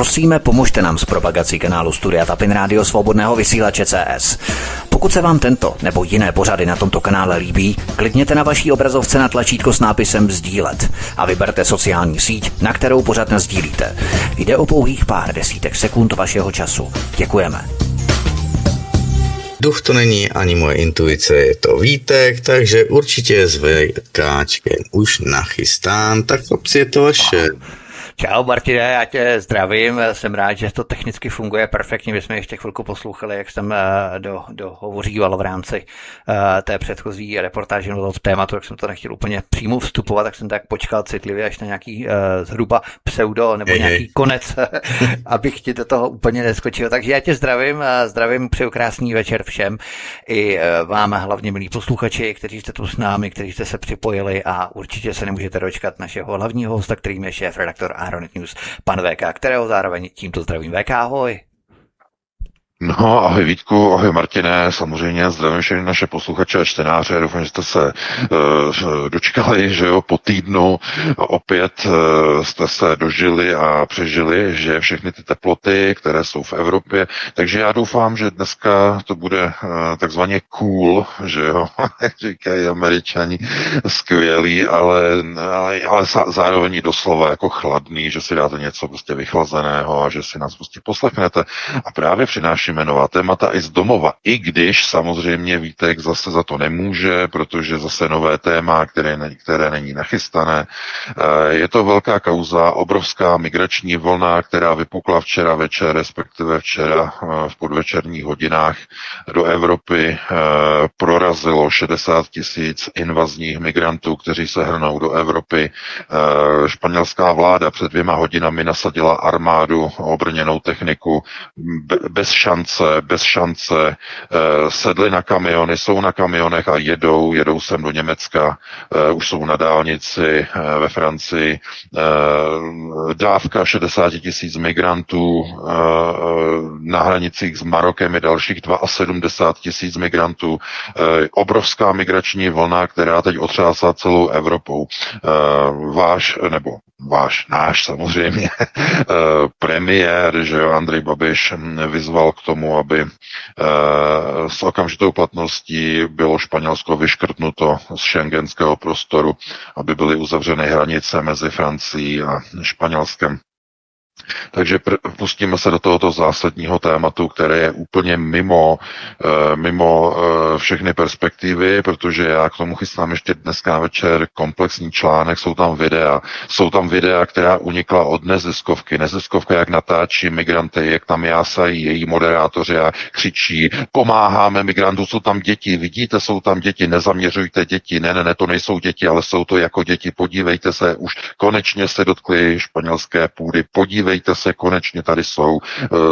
Prosíme, pomožte nám s propagací kanálu Studia Tapin Rádio Svobodného vysílače CS. Pokud se vám tento nebo jiné pořady na tomto kanále líbí, klikněte na vaší obrazovce na tlačítko s nápisem sdílet a vyberte sociální síť, na kterou pořad nasdílíte. Jde o pouhých pár desítek sekund vašeho času. Děkujeme. Duch to není ani moje intuice, je to Vítek, takže určitě s VKčkem už nachystán, tak chlapci, je to vaše. Čau Martine, já tě zdravím, jsem rád, že to technicky funguje perfektně, my jsme ještě chvilku poslouchali, jak jsem dohovoříval v rámci té předchozí reportáže nebo tématu, jak jsem to nechtěl úplně přímo vstupovat, tak jsem tak počkal citlivě až na nějaký zhruba pseudo nebo nějaký konec, abych ti do toho úplně neskočil. Takže já tě zdravím, přeju krásný večer všem i vám hlavně milí posluchači, kteří jste tu s námi, kteří jste se připojili a určitě se nemůžete dočkat našeho hlavního hosta, kterým je šéfredaktor Aeronet News, pan VK, kterého zároveň tímto zdravím. VK, ahoj. No, ahoj Vítku, ahoj Martine, samozřejmě zdravím všechny naše posluchače a čtenáře, doufám, že jste se dočkali, že jo, po týdnu opět jste se dožili a přežili, že všechny ty teploty, které jsou v Evropě, takže já doufám, že dneska to bude takzvaně cool, že jo, jak říkají Američani, skvělý, ale zároveň i doslova jako chladný, že si dáte něco prostě vychlazeného a že si nás prostě poslechnete a právě přinášíme nová témata i z domova, i když samozřejmě Vítek zase za to nemůže, protože zase nové téma, které není nachystané. Je to velká kauza, obrovská migrační vlna, která vypukla včera večer, respektive včera v podvečerních hodinách do Evropy. Prorazilo 60 000 invazních migrantů, kteří se hrnou do Evropy. Španělská vláda před 2 hodinami nasadila armádu, obrněnou techniku, bez šance, sedli na kamiony, jsou na kamionech a jedou sem do Německa, už jsou na dálnici ve Francii, dávka 60 000 migrantů, na hranicích s Marokem je dalších 72 000 migrantů, obrovská migrační vlna, která teď otřásá celou Evropou. Náš samozřejmě premiér, že jo, Andrej Babiš vyzval k tomu, aby s okamžitou platností bylo Španělsko vyškrtnuto z schengenského prostoru, aby byly uzavřeny hranice mezi Francií a Španělskem. Takže pustíme se do tohoto zásadního tématu, které je úplně mimo všechny perspektivy, protože já k tomu chystám ještě dneska večer komplexní článek, jsou tam videa, která unikla od neziskovka, jak natáčí migranty, jak tam jásají její moderátoři a křičí, pomáháme migrantům, jsou tam děti, vidíte, jsou tam děti, nezaměřujte děti, ne, to nejsou děti, ale jsou to jako děti, podívejte se, už konečně se dotkli španělské půdy, podívejte se, konečně tady jsou.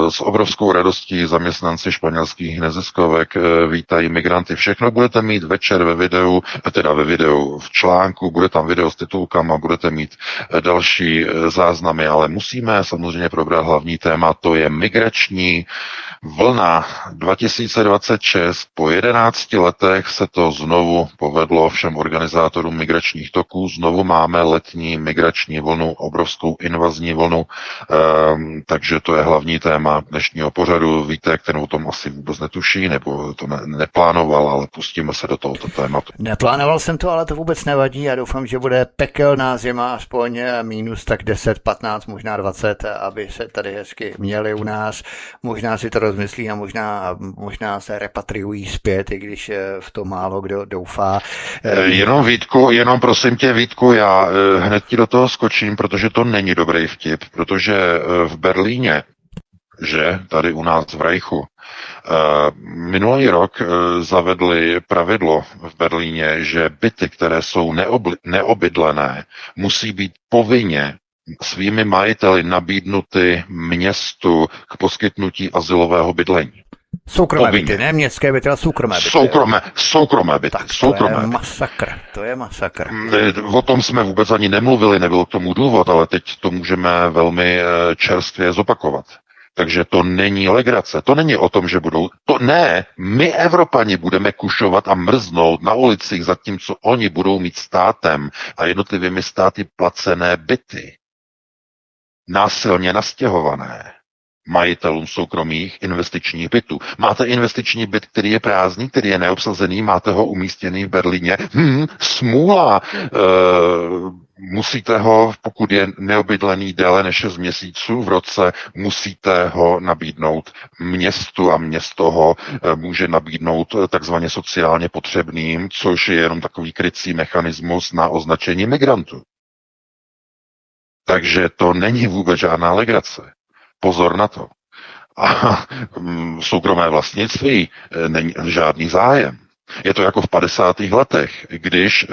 S obrovskou radostí zaměstnanci španělských neziskovek vítají migranty. Všechno budete mít večer ve videu, v článku, bude tam video s titulkama, budete mít další záznamy, ale musíme samozřejmě probrat hlavní téma, to je migrační vlna 2026. Po 11 letech se to znovu povedlo všem organizátorům migračních toků. Znovu máme letní migrační vlnu, obrovskou invazní vlnu, takže to je hlavní téma dnešního pořadu. Víte, ten o tom asi vůbec netuší, nebo to neplánoval, ale pustíme se do tohoto tématu. Neplánoval jsem to, ale to vůbec nevadí. Já doufám, že bude pekelná zima, aspoň minus tak 10, 15, možná 20, aby se tady hezky měli u nás. Možná si to rozmyslí a možná se repatriují zpět, i když v to málo kdo doufá. Jenom prosím tě, Vítku, já hned ti do toho skočím, protože to není dobrý vtip, protože v Berlíně, že tady u nás v Reichu, minulý rok zavedli pravidlo v Berlíně, že byty, které jsou neobydlené, musí být povinně svými majiteli nabídnuty městu k poskytnutí azylového bydlení. Soukromé byty, ne městské byty, ale soukromé byty. Soukromé byty. Tak to je masakr. O tom jsme vůbec ani nemluvili, nebyl k tomu důvod, ale teď to můžeme velmi čerstvě zopakovat. Takže to není legrace, to není o tom, že my Evropani budeme kušovat a mrznout na ulicích, zatímco oni budou mít státem a jednotlivými státy placené byty. násilně nastěhované majitelům soukromých investičních bytů. Máte investiční byt, který je prázdný, který je neobsazený, máte ho umístěný v Berlíně. Smůla. Musíte ho, pokud je neobydlený déle než 6 měsíců v roce, musíte ho nabídnout městu a město ho může nabídnout takzvaně sociálně potřebným, což je jenom takový krycí mechanismus na označení migrantů. Takže to není vůbec žádná legrace. Pozor na to. A soukromé vlastnictví není žádný zájem. Je to jako v 50. letech, když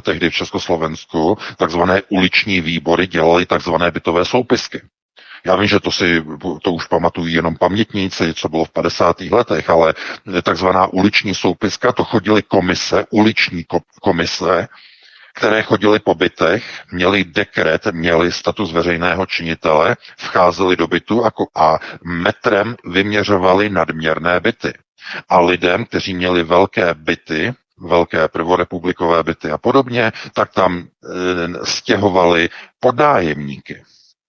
tehdy v Československu takzvané uliční výbory dělali takzvané bytové soupisky. Já vím, že to už pamatují jenom pamětníci, co bylo v 50. letech, ale takzvaná uliční soupiska, to chodily uliční komise, které chodily po bytech, měli dekret, měli status veřejného činitele, vcházeli do bytu a metrem vyměřovali nadměrné byty. A lidem, kteří měli velké byty, velké prvorepublikové byty a podobně, tak tam stěhovali podnájemníky.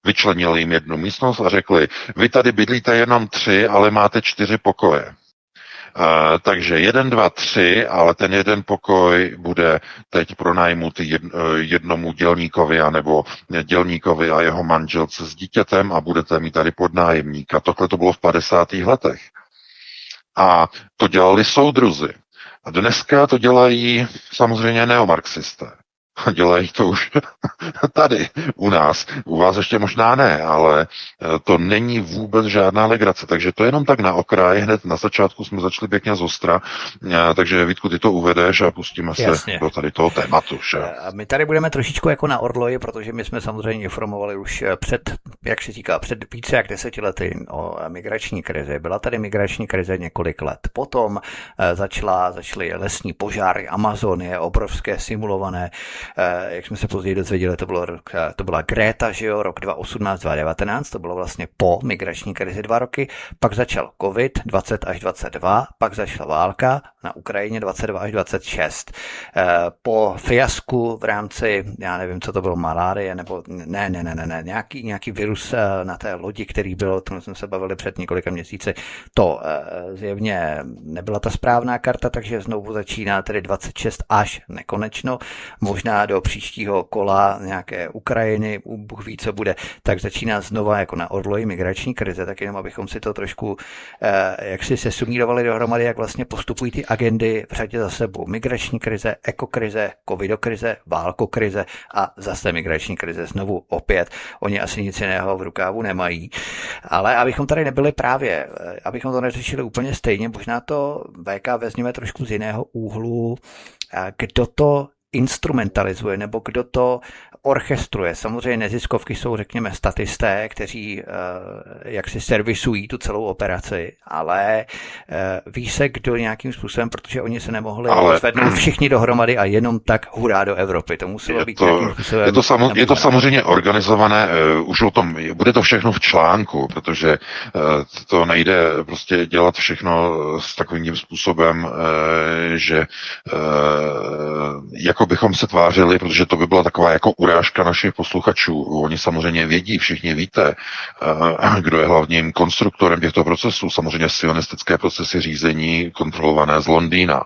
Vyčlenili jim jednu místnost a řekli, vy tady bydlíte jenom 3, ale máte 4 pokoje. Takže 1, 2, 3, ale ten jeden pokoj bude teď pronajmut jednomu dělníkovi anebo dělníkovi a jeho manželce s dítětem a budete mít tady podnájemníka. Tohle to bylo v 50. letech. A to dělali soudruzi. A dneska to dělají samozřejmě neomarxisté. Dělají to už tady u nás. U vás ještě možná ne, ale to není vůbec žádná legrace. Takže to jenom tak na okraj. Hned na začátku jsme začali pěkně zostra. Takže Vítku, ty to uvedeš a pustíme se do tady toho tématu. Že? A my tady budeme trošičku jako na orloji, protože my jsme samozřejmě informovali už před více jak 10 lety o migrační krizi. Byla tady migrační krize několik let. Potom začaly lesní požáry, Amazonie, obrovské simulované. Jak jsme se později dozvěděli, to byla Greta, že jo, rok 2018, 2019, to bylo vlastně po migrační krizi 2 roky, pak začal COVID 20 až 22, pak začala válka na Ukrajině 22 až 26. Po fiasku v rámci, já nevím, co to bylo, malárie, nebo ne, nějaký virus na té lodi, který byl, tomu jsme se bavili před několika měsíci, to zjevně nebyla ta správná karta, takže znovu začíná tedy 26 až nekonečno, možná do příštího kola nějaké Ukrajiny, Bůh ví, co bude, tak začíná znova jako na orloji migrační krize, tak jenom abychom si to trošku jak si se sumírovali dohromady, jak vlastně postupují ty agendy v řadě za sebou. Migrační krize, ekokrize, covidokrize, válkokrize a zase migrační krize znovu opět. Oni asi nic jiného v rukávu nemají. Ale abychom tady nebyli právě, abychom to neřešili úplně stejně, možná to VK vezměme trošku z jiného úhlu, kdo to instrumentalizuje, nebo kdo to orchestruje. Samozřejmě neziskovky jsou, řekněme, statisté, kteří jak si servisují tu celou operaci, ale ví se, kdo nějakým způsobem, protože oni se nemohli zvednout všichni dohromady a jenom tak hurá do Evropy. To muselo být nějakým způsobem. Je to samozřejmě organizované, už o tom, bude to všechno v článku, protože to nejde prostě dělat všechno s takovým způsobem, že jako bychom se tvářili, protože to by byla taková jako urážka našich posluchačů. Oni samozřejmě vědí, všichni víte, kdo je hlavním konstruktorem těchto procesů. Samozřejmě sionistické procesy řízení kontrolované z Londýna.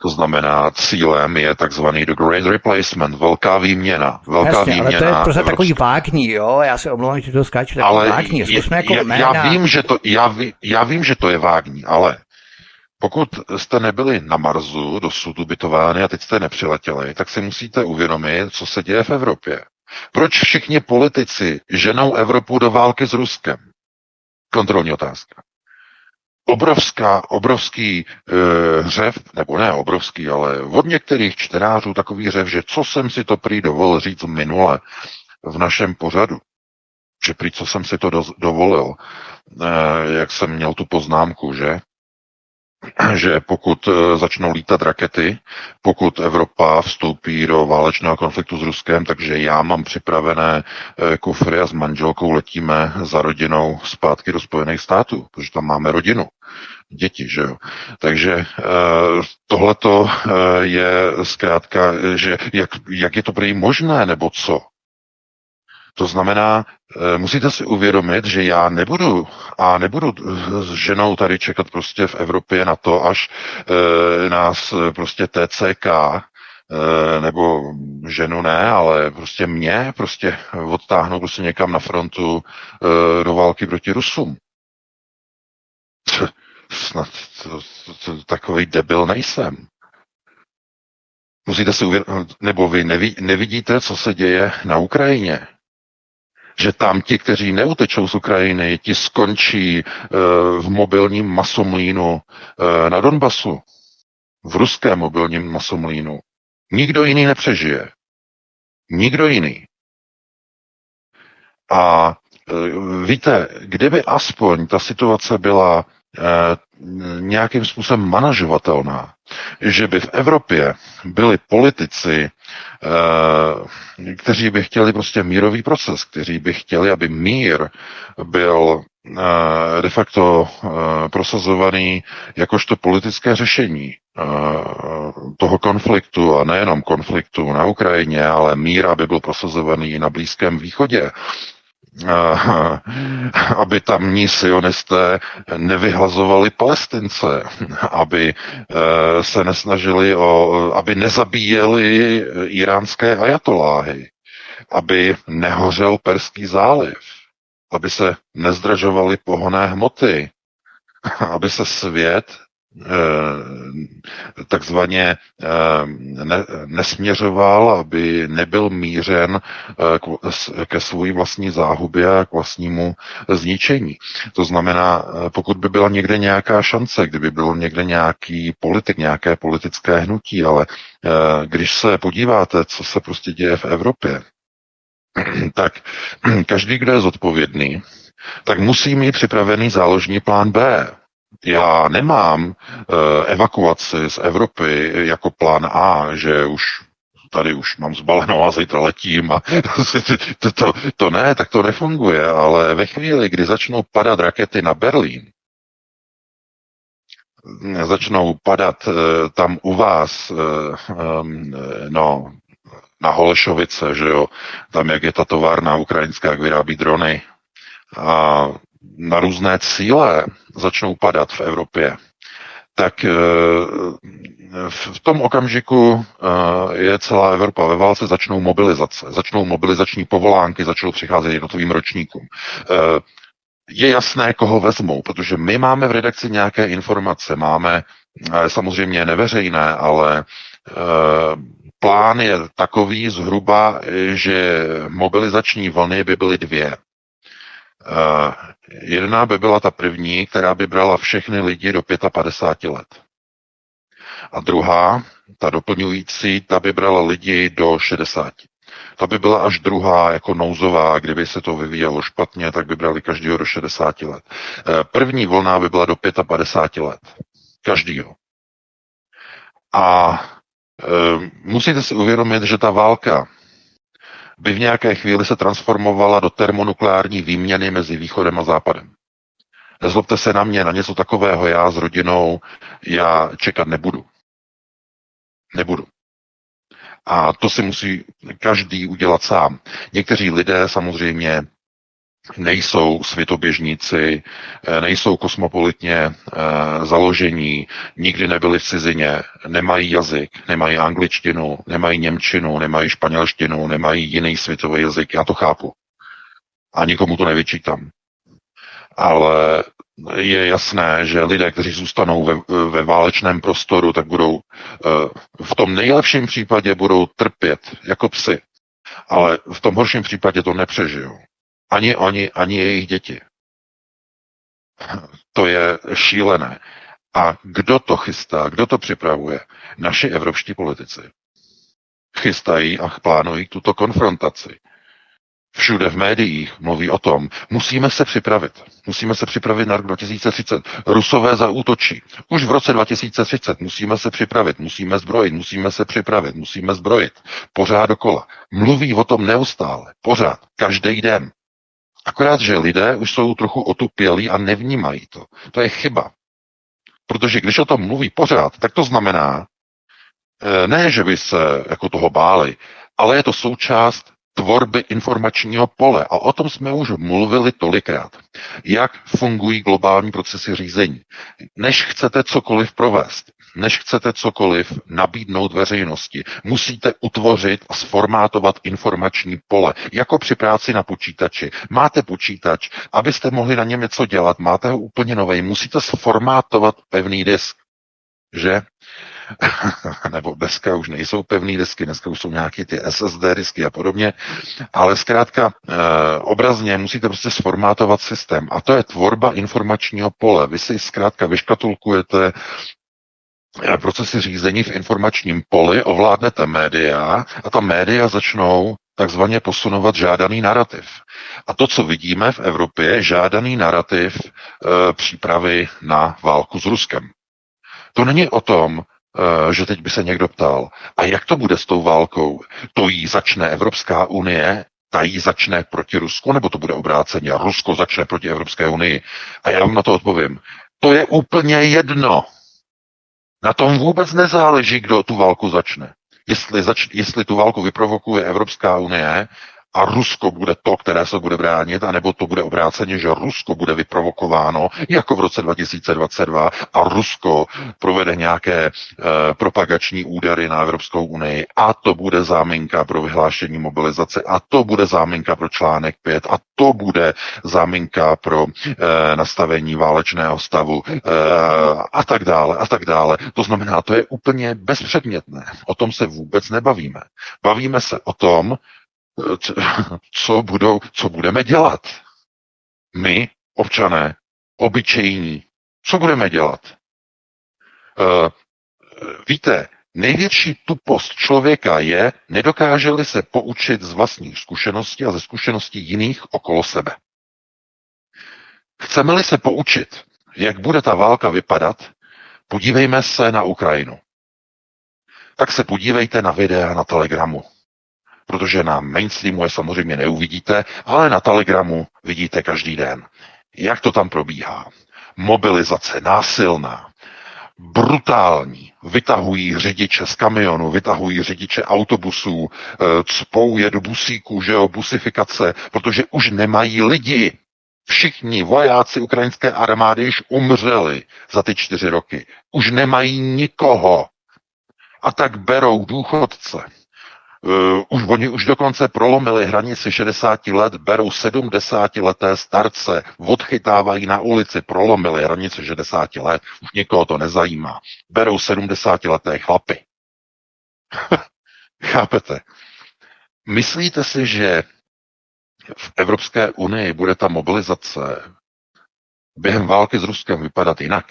To znamená, cílem je takzvaný the great replacement, velká výměna. Jasně, ale to je prostě takový vágní, jo? Já se omlouvám, že to skáču, takový vágní. Já vím, že to je vágní, ale pokud jste nebyli na Marsu dosud ubytováni a teď jste nepřiletěli, tak si musíte uvědomit, co se děje v Evropě. Proč všichni politici ženou Evropu do války s Ruskem? Kontrolní otázka. Obrovský hřev, nebo ne obrovský, ale od některých čtenářů takový hřev, že co jsem si to prý dovolil říct minule v našem pořadu, že prý co jsem si to dovolil, jak jsem měl tu poznámku, že pokud začnou lítat rakety, pokud Evropa vstoupí do válečného konfliktu s Ruskem, takže já mám připravené kufry a s manželkou letíme za rodinou zpátky do Spojených států, protože tam máme rodinu, děti, že jo. Takže tohleto je zkrátka, že jak je to prý možné, nebo co? To znamená, musíte si uvědomit, že já nebudu s ženou tady čekat prostě v Evropě na to, až nás prostě TCK nebo ženu ne, ale prostě mě prostě odtáhnou prostě někam na frontu do války proti Rusům. Snad takovej debil nejsem. Musíte si uvědomit, nebo vy nevidíte, co se děje na Ukrajině. Že tam ti, kteří neutečou z Ukrajiny, ti skončí v mobilním masomlínu na Donbasu. V ruském mobilním masomlínu. Nikdo jiný nepřežije. Nikdo jiný. A víte, kdyby aspoň ta situace byla nějakým způsobem manažovatelná, že by v Evropě byli politici, kteří by chtěli prostě mírový proces, kteří by chtěli, aby mír byl de facto prosazovaný jakožto politické řešení toho konfliktu, a nejenom konfliktu na Ukrajině, ale mír, aby byl prosazovaný i na Blízkém východě, aby tamní sionisté nevyhlazovali Palestince, aby se nesnažili aby nezabíjeli iránské ajatoláhy, aby nehořel Perský záliv, aby se nezdražovaly pohonné hmoty, aby se svět takzvaně nesměřoval, aby nebyl mířen ke své vlastní záhubě a k vlastnímu zničení. To znamená, pokud by byla někde nějaká šance, kdyby byl někde nějaký politik, nějaké politické hnutí, ale když se podíváte, co se prostě děje v Evropě, tak každý, kdo je zodpovědný, tak musí mít připravený záložní plán B. Já nemám evakuaci z Evropy jako plán A, že tady už mám zbaleno a zítra letím a to ne, tak to nefunguje, ale ve chvíli, kdy začnou padat rakety na Berlín, začnou padat tam u vás, na Holešovice, že jo, tam jak je ta továrna ukrajinská, jak vyrábí drony, a na různé cíle začnou padat v Evropě, tak v tom okamžiku je celá Evropa ve válce, začnou mobilizace, začnou mobilizační povolánky, začnou přicházet jednotlivým ročníkům. Je jasné, koho vezmou, protože my máme v redakci nějaké informace, máme samozřejmě neveřejné, ale plán je takový zhruba, že mobilizační vlny by byly dvě. Jedna by byla ta první, která by brala všechny lidi do 55 let. A druhá, ta doplňující, ta by brala lidi do 60. Ta by byla až druhá jako nouzová, kdyby se to vyvíjelo špatně, tak by brali každýho do 60 let. První vlna by byla do 55 let. Každýho. A musíte si uvědomit, že ta válka by v nějaké chvíli se transformovala do termonukleární výměny mezi východem a západem. Nezlobte se na mě, na něco takového já s rodinou, já čekat nebudu. Nebudu. A to si musí každý udělat sám. Někteří lidé samozřejmě nejsou světoběžníci, nejsou kosmopolitně založení, nikdy nebyli v cizině, nemají jazyk, nemají angličtinu, nemají němčinu, nemají španělštinu, nemají jiný světový jazyk, já to chápu. A nikomu to nevyčítám. Ale je jasné, že lidé, kteří zůstanou ve válečném prostoru, tak budou v tom nejlepším případě budou trpět jako psi. Ale v tom horším případě to nepřežijou. Ani oni, ani jejich děti. To je šílené. A kdo to chystá, kdo to připravuje? Naši evropští politici. Chystají a plánují tuto konfrontaci. Všude v médiích mluví o tom, musíme se připravit. Musíme se připravit na rok 2030. Rusové zaútočí. Už v roce 2030 musíme se připravit, musíme zbrojit, musíme se připravit, musíme zbrojit. Pořád dokola. Mluví o tom neustále. Pořád. Každý den. Akorát, že lidé už jsou trochu otupělí a nevnímají to. To je chyba. Protože když o tom mluví pořád, tak to znamená, ne, že by se jako toho báli, ale je to součást tvorby informačního pole. A o tom jsme už mluvili tolikrát. Jak fungují globální procesy řízení. Než chcete cokoliv provést, než chcete cokoliv nabídnout veřejnosti, musíte utvořit a sformátovat informační pole. Jako při práci na počítači. Máte počítač, abyste mohli na něm něco dělat, máte ho úplně nový, musíte sformátovat pevný disk. Že? Nebo dneska už nejsou pevný disky, dneska už jsou nějaké ty SSD disky a podobně, ale zkrátka obrazně musíte prostě sformátovat systém a to je tvorba informačního pole. Vy si zkrátka vyškatulkujete procesy řízení v informačním poli, ovládnete média a ta média začnou takzvaně posunovat žádaný narrativ. A to, co vidíme v Evropě, je žádaný narrativ přípravy na válku s Ruskem. To není o tom, že teď by se někdo ptal, a jak to bude s tou válkou? To jí začne Evropská unie, ta jí začne proti Rusku, nebo to bude obráceně? Rusko začne proti Evropské unii. A já vám na to odpovím. To je úplně jedno. Na tom vůbec nezáleží, kdo tu válku začne. Jestli tu válku vyprovokuje Evropská unie a Rusko bude to, které se bude bránit, anebo to bude obráceně, že Rusko bude vyprovokováno, jako v roce 2022 a Rusko provede nějaké propagační údery na Evropskou unii a to bude záminka pro vyhlášení mobilizace a to bude záminka pro článek 5 a to bude záminka pro nastavení válečného stavu a tak dále, a tak dále. To znamená, to je úplně bezpředmětné. O tom se vůbec nebavíme. Bavíme se o tom, co budeme dělat. My, občané, obyčejní, co budeme dělat? Víte, největší tupost člověka je, nedokáže-li se poučit z vlastních zkušeností a ze zkušeností jiných okolo sebe. Chceme-li se poučit, jak bude ta válka vypadat, podívejme se na Ukrajinu. Tak se podívejte na videa na Telegramu. Protože na mainstreamu je samozřejmě neuvidíte, ale na Telegramu vidíte každý den. Jak to tam probíhá? Mobilizace násilná, brutální. Vytahují řidiče z kamionu, vytahují řidiče autobusů, cpou je do busíků, že jo, busifikace, protože už nemají lidi. Všichni vojáci ukrajinské armády již umřeli za ty 4 roky. Už nemají nikoho. A tak berou důchodce. Oni už dokonce prolomili hranici 60 let, berou 70leté starce, odchytávají na ulici, prolomili hranici 60 let, už nikoho to nezajímá. Berou 70leté chlapy. Chápete? Myslíte si, že v Evropské unii bude ta mobilizace během války s Ruskem vypadat jinak?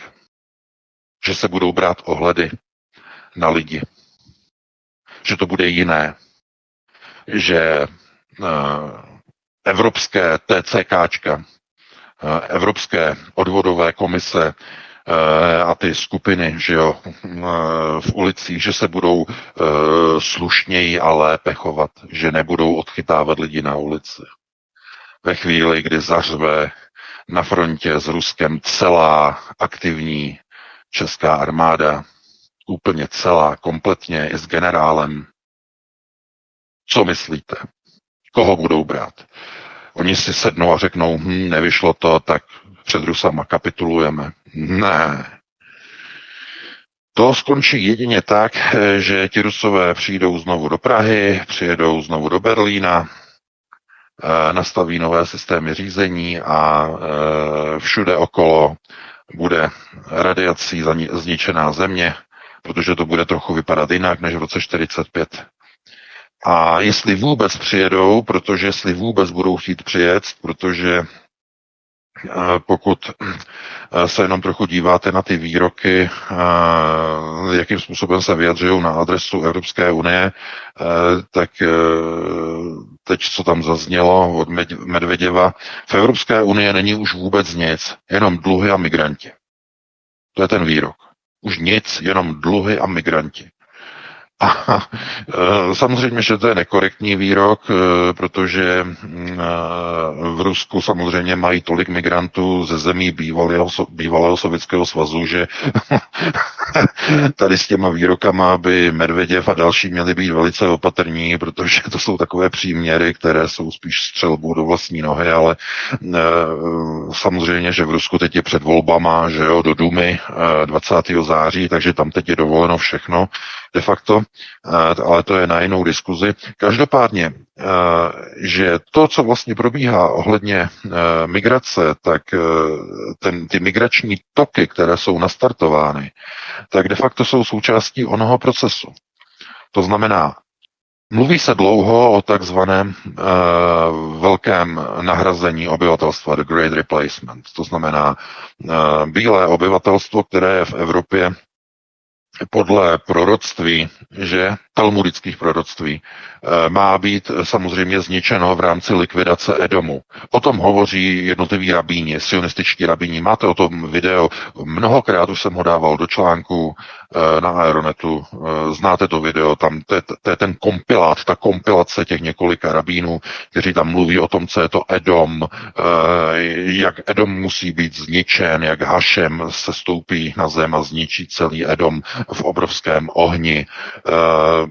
Že se budou brát ohledy na lidi? Že to bude jiné, že evropské TCKčka, evropské odvodové komise a ty skupiny, že jo, v ulicích, že se budou slušněji a lépe chovat, že nebudou odchytávat lidi na ulici. Ve chvíli, kdy zařve na frontě s Ruskem celá aktivní česká armáda, úplně celá, kompletně i s generálem. Co myslíte? Koho budou brát? Oni si sednou a řeknou, nevyšlo to, tak před Rusama kapitulujeme. Ne. To skončí jedině tak, že ti Rusové přijdou znovu do Prahy, přijedou znovu do Berlína, nastaví nové systémy řízení a všude okolo bude radiací zničená země, protože to bude trochu vypadat jinak než v roce 45. A jestli vůbec přijedou, protože jestli vůbec budou chtít přijet, protože pokud se jenom trochu díváte na ty výroky, jakým způsobem se vyjadřují na adresu Evropské unie, tak teď, co tam zaznělo od Medveděva, v Evropské unii není už vůbec nic, jenom dluhy a migranti. To je ten výrok. Už nic, jenom dluhy a migranti. A samozřejmě, že to je nekorektní výrok, protože v Rusku samozřejmě mají tolik migrantů ze zemí bývalého Sovětského svazu, že tady s těma výrokama by Medveděv a další měli být velice opatrní, protože to jsou takové příměry, které jsou spíš střelbou do vlastní nohy, ale samozřejmě, že v Rusku teď je před volbama, že jo, do Dumy 20. září, takže tam teď je dovoleno všechno de facto, ale to je na jinou diskuzi. Každopádně, že to, co vlastně probíhá ohledně migrace, tak ty migrační toky, které jsou nastartovány, tak de facto jsou součástí onoho procesu. To znamená, mluví se dlouho o takzvaném velkém nahrazení obyvatelstva, the great replacement. To znamená bílé obyvatelstvo, které je v Evropě podle proroctví, že talmudických proroctví, má být samozřejmě zničeno v rámci likvidace Edomu. O tom hovoří jednotliví rabíni, sionističtí rabíni. Máte o tom video, mnohokrát už jsem ho dával do článku na Aeronetu. Znáte to video, tam to je ten kompilát, ta kompilace těch několika rabínů, kteří tam mluví o tom, co je to Edom, jak Edom musí být zničen, jak Hašem se stoupí na zem a zničí celý Edom v obrovském ohni,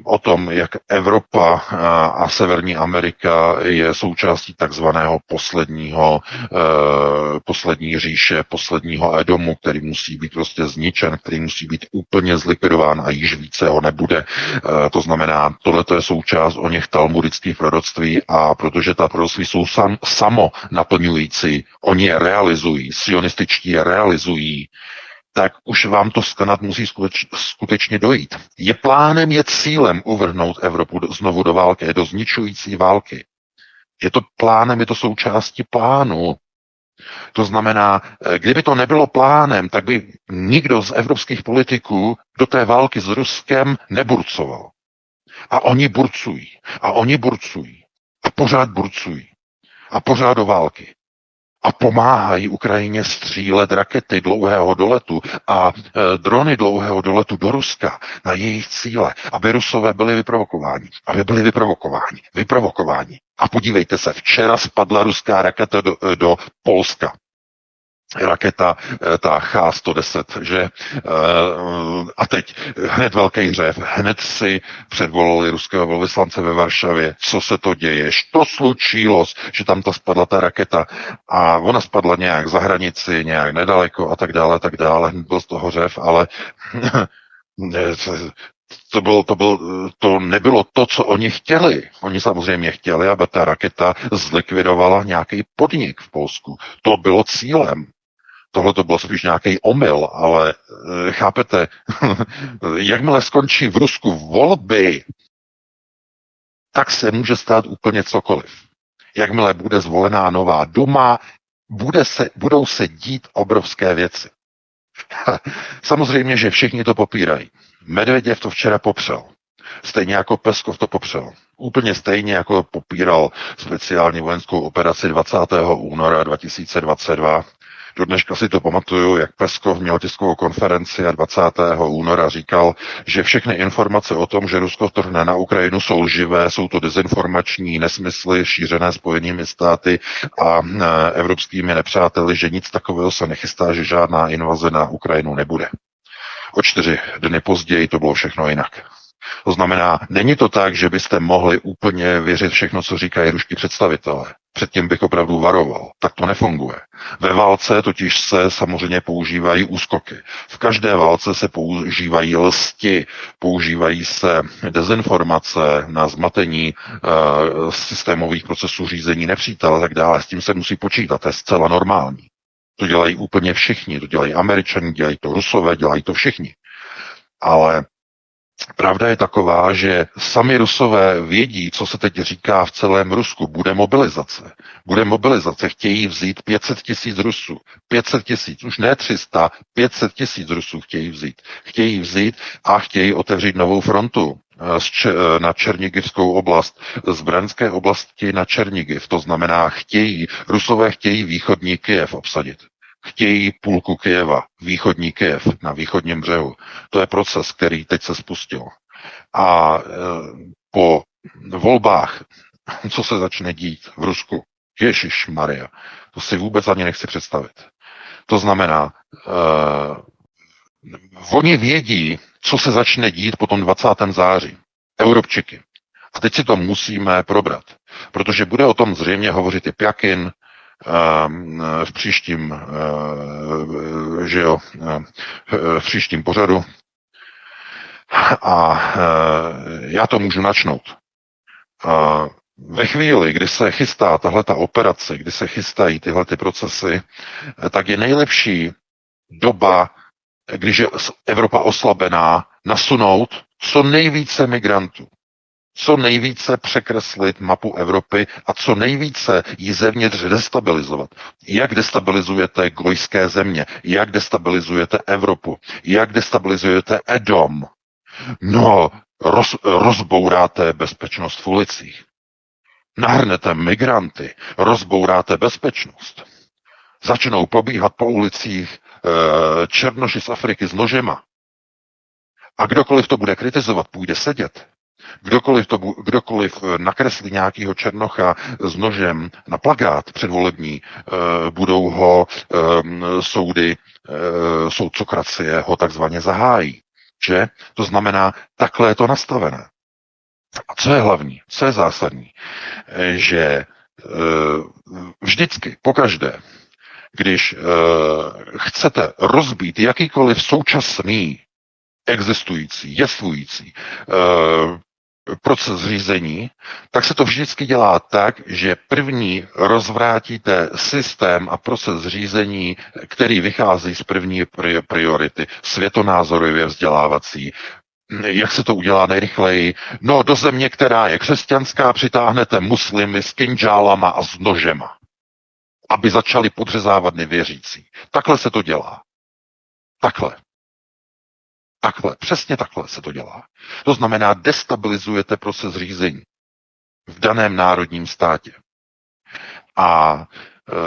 o tom, jak Evropa a Severní Amerika je součástí takzvaného poslední říše, posledního Edomu, který musí být prostě zničen, který musí být úplně zlikvidován a již více ho nebude. To znamená, tohle je součást o něch talmudických proroctví a protože ta proroctví jsou samo naplňující, oni je realizují, sionističtí je realizují, tak už vám to skanat musí skutečně dojít. Je plánem, je cílem uvrhnout Evropu znovu do války, do zničující války. Je to plánem, je to součástí plánu. To znamená, kdyby to nebylo plánem, tak by nikdo z evropských politiků do té války s Ruskem neburcoval. A oni burcují. A oni burcují. A pořád burcují. A pořád do války. A pomáhají Ukrajině střílet rakety dlouhého doletu a drony dlouhého doletu do Ruska na jejich cíle, aby Rusové byli vyprovokováni. A podívejte se, včera spadla ruská raketa do Polska. Raketa, ta H-110, že? A teď hned velký hřev, hned si předvolali ruského velvyslance ve Varšavě, co se to děje, to slučilo, že tam to spadla ta raketa a ona spadla nějak za hranici, nějak nedaleko a tak dále, hned byl z toho hřev, ale to nebylo to, co oni chtěli. Oni samozřejmě chtěli, aby ta raketa zlikvidovala nějaký podnik v Polsku. To bylo cílem. Tohle to bylo spíš nějaký omyl, ale chápete, jakmile skončí v Rusku volby, tak se může stát úplně cokoliv. Jakmile bude zvolená nová duma, budou se dít obrovské věci. Samozřejmě, že všichni to popírají. Medveděv to včera popřel. Stejně jako Peskov to popřel. Úplně stejně jako popíral speciální vojenskou operaci 20. února 2022. Do dneška si to pamatuju, jak Peskov měl tiskovou konferenci a 20. února říkal, že všechny informace o tom, že Rusko vtrhne na Ukrajinu, jsou lživé, jsou to dezinformační nesmysly šířené Spojenými státy a evropskými nepřáteli, že nic takového se nechystá, že žádná invaze na Ukrajinu nebude. O 4 dny později to bylo všechno jinak. To znamená, není to tak, že byste mohli úplně věřit všechno, co říkají ruští představitelé. Předtím bych opravdu varoval. Tak to nefunguje. Ve válce totiž se samozřejmě používají úskoky. V každé válce se používají lsti, používají se dezinformace na zmatení systémových procesů řízení nepřítele a tak dále. S tím se musí počítat, to je zcela normální. To dělají úplně všichni, to dělají Američani, dělají to Rusové, dělají to všichni. Ale pravda je taková, že sami Rusové vědí, co se teď říká v celém Rusku. Bude mobilizace. Bude mobilizace. Chtějí vzít 500 000 Rusů. 500 000, už ne 300, 500 000 Rusů chtějí vzít. Chtějí vzít a chtějí otevřít novou frontu na Černigivskou oblast, z Brandské oblasti na Černigiv. To znamená, Rusové chtějí východní Kyjev obsadit. Chtějí půlku Kyjeva, východní Kyjev na východním břehu. To je proces, který teď se spustil. A po volbách, co se začne dít v Rusku, Ježišmarja, to si vůbec ani nechci představit. To znamená, Oni vědí, co se začne dít po tom 20. září. Europčiky. A teď si to musíme probrat, protože bude o tom zřejmě hovořit i Pjakin v příštím, že jo, v příštím pořadu. A já to můžu načnout. Ve chvíli, kdy se chystá tahleta operace, kdy se chystají tyhle ty procesy, tak je nejlepší doba, když je Evropa oslabená, nasunout co nejvíce migrantů, co nejvíce překreslit mapu Evropy a co nejvíce ji zevnitř destabilizovat. Jak destabilizujete gojské země, jak destabilizujete Evropu, jak destabilizujete Edom. No, rozbouráte bezpečnost v ulicích. Nahrnete migranty, rozbouráte bezpečnost. Začnou pobíhat po ulicích černoši z Afriky s nožema. A kdokoliv to bude kritizovat, půjde sedět. Kdokoliv nakreslí nějakého černocha s nožem na plakát předvolební, budou ho soudy, soudcokracie ho takzvaně zahájí. Že? To znamená, takhle je to nastavené. A co je hlavní, co je zásadní, že vždycky, pokaždé, když chcete rozbít jakýkoliv současný, existující, jestvující proces řízení, tak se to vždycky dělá tak, že první rozvrátíte systém a proces řízení, který vychází z první priority, světonázorově vzdělávací. Jak se to udělá nejrychleji? No, do země, která je křesťanská, přitáhnete muslimy s kinžálama a s nožema, aby začali podřezávat nevěřící. Takhle se to dělá. Takhle. Přesně takhle se to dělá. To znamená, destabilizujete proces řízení v daném národním státě. A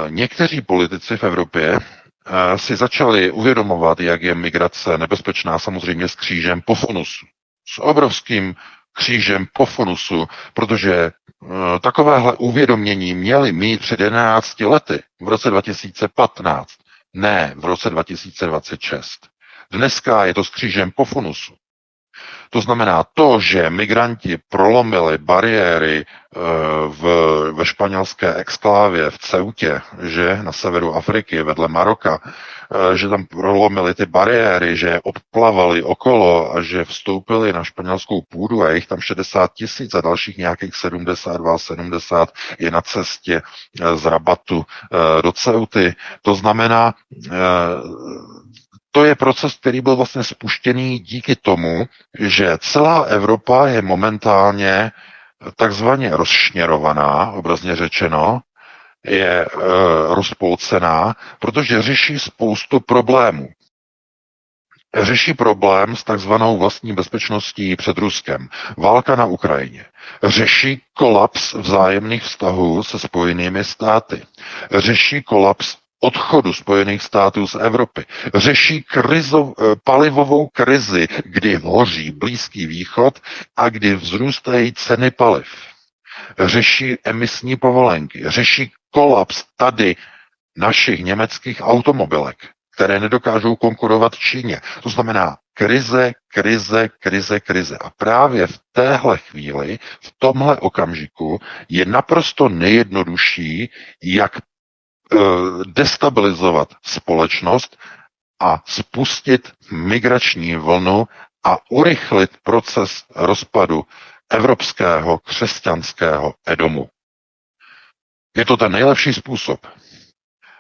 někteří politici v Evropě si začali uvědomovat, jak je migrace nebezpečná, samozřejmě s křížem Pofonusu. S obrovským křížem Pofonusu, protože takovéhle uvědomění měli mít před 11 lety, v roce 2015, ne v roce 2026. Dneska je to s křížem Pofonusu. To znamená to, že migranti prolomili bariéry ve španělské exklávě v Ceutě, že na severu Afriky vedle Maroka, že tam prolomili ty bariéry, že obplavali okolo a že vstoupili na španělskou půdu a je jich tam 60 000 a dalších nějakých 70 je na cestě z Rabatu do Ceuty. To znamená, to je proces, který byl vlastně spuštěný díky tomu, že celá Evropa je momentálně takzvaně rozšněrovaná, obrazně řečeno, je rozpolcená, protože řeší spoustu problémů. Řeší problém s takzvanou vlastní bezpečností před Ruskem. Válka na Ukrajině. Řeší kolaps vzájemných vztahů se Spojenými státy. Řeší kolaps odchodu Spojených států z Evropy. Řeší palivovou krizi, kdy hoří Blízký východ a kdy vzrůstají ceny paliv. Řeší emisní povolenky. Řeší kolaps tady našich německých automobilek, které nedokážou konkurovat Číně. To znamená krize. A právě v téhle chvíli, v tomhle okamžiku je naprosto nejjednodušší, jak destabilizovat společnost a spustit migrační vlnu a urychlit proces rozpadu evropského křesťanského Edomu. Je to ten nejlepší způsob.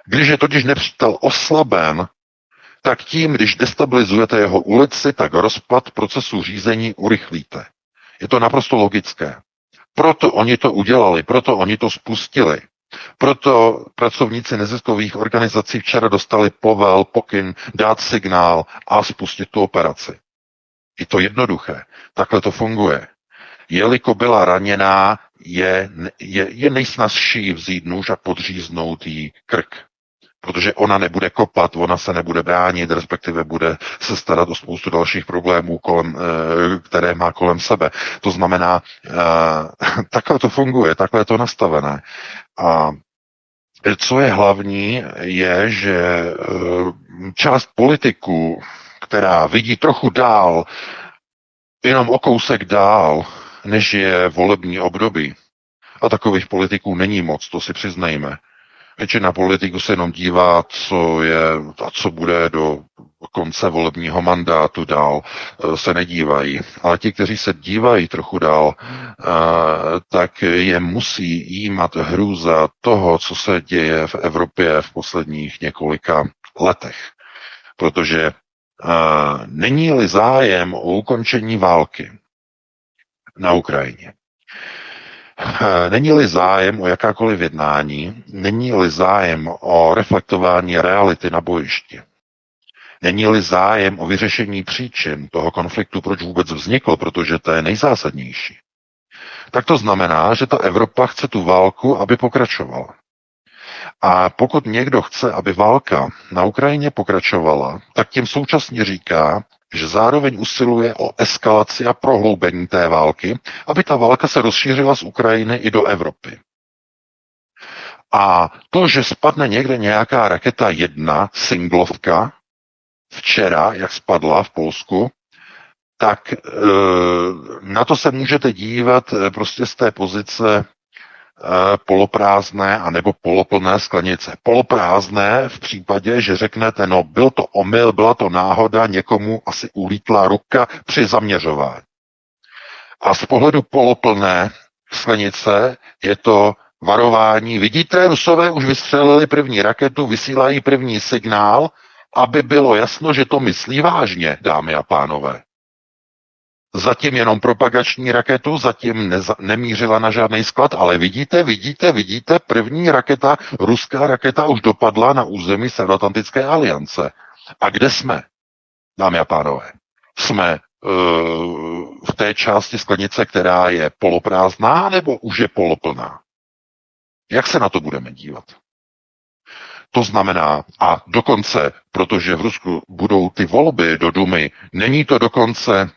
Když je totiž nepřítel oslaben, tak tím, když destabilizujete jeho ulici, tak rozpad procesu řízení urychlíte. Je to naprosto logické. Proto oni to udělali, proto oni to spustili. Proto pracovníci neziskových organizací včera dostali pokyn, dát signál a spustit tu operaci. Je to jednoduché. Takhle to funguje. Jelikož byla raněná, je nejsnazší vzít nůž a podříznout jí krk. Protože ona nebude kopat, ona se nebude bránit, respektive bude se starat o spoustu dalších problémů, které má kolem sebe. To znamená, takhle to funguje, takhle je to nastavené. A co je hlavní, je, že část politiků která vidí trochu dál, jenom o kousek dál, než je volební období, a takových politiků není moc, to si přiznejme. Většina politiků se jenom dívá, co je a co bude do konce volebního mandátu dál, se nedívají. Ale ti, kteří se dívají trochu dál, tak je musí jímat hrůza toho, co se děje v Evropě v posledních několika letech. Protože není-li zájem o ukončení války na Ukrajině, není-li zájem o jakákoliv jednání, není-li zájem o reflektování reality na bojišti, není-li zájem o vyřešení příčin toho konfliktu, proč vůbec vznikl, protože to je nejzásadnější, tak to znamená, že ta Evropa chce tu válku, aby pokračovala. A pokud někdo chce, aby válka na Ukrajině pokračovala, tak tím současně říká, že zároveň usiluje o eskalaci a prohloubení té války, aby ta válka se rozšířila z Ukrajiny i do Evropy. A to, že spadne někde nějaká raketa 1, singlovka, včera, jak spadla v Polsku, tak na to se můžete dívat prostě z té pozice poloprázdné anebo poloplné sklenice. Poloprázdné v případě, že řeknete, no byl to omyl, byla to náhoda, někomu asi ulítla ruka při zaměřování. A z pohledu poloplné sklenice je to varování. Vidíte, Rusové už vystřelili první raketu, vysílají první signál, aby bylo jasno, že to myslí vážně, dámy a pánové. Zatím jenom propagační raketu, zatím nemířila na žádný sklad, ale vidíte, první raketa, ruská raketa už dopadla na území Severoatlantické aliance. A kde jsme, dámy a pánové? Jsme v té části sklenice, která je poloprázdná, nebo už je poloplná? Jak se na to budeme dívat? To znamená, a dokonce, protože v Rusku budou ty volby do Dumy, není to dokonce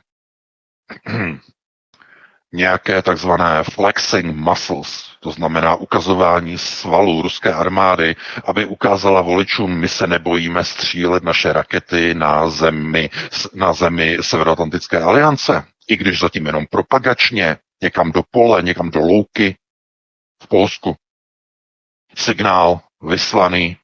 nějaké takzvané flexing muscles, to znamená ukazování svalů ruské armády, aby ukázala voličům, my se nebojíme střílet naše rakety na zemi Severoatlantické aliance, i když zatím jenom propagačně, někam do pole, někam do louky v Polsku. Signál vyslaný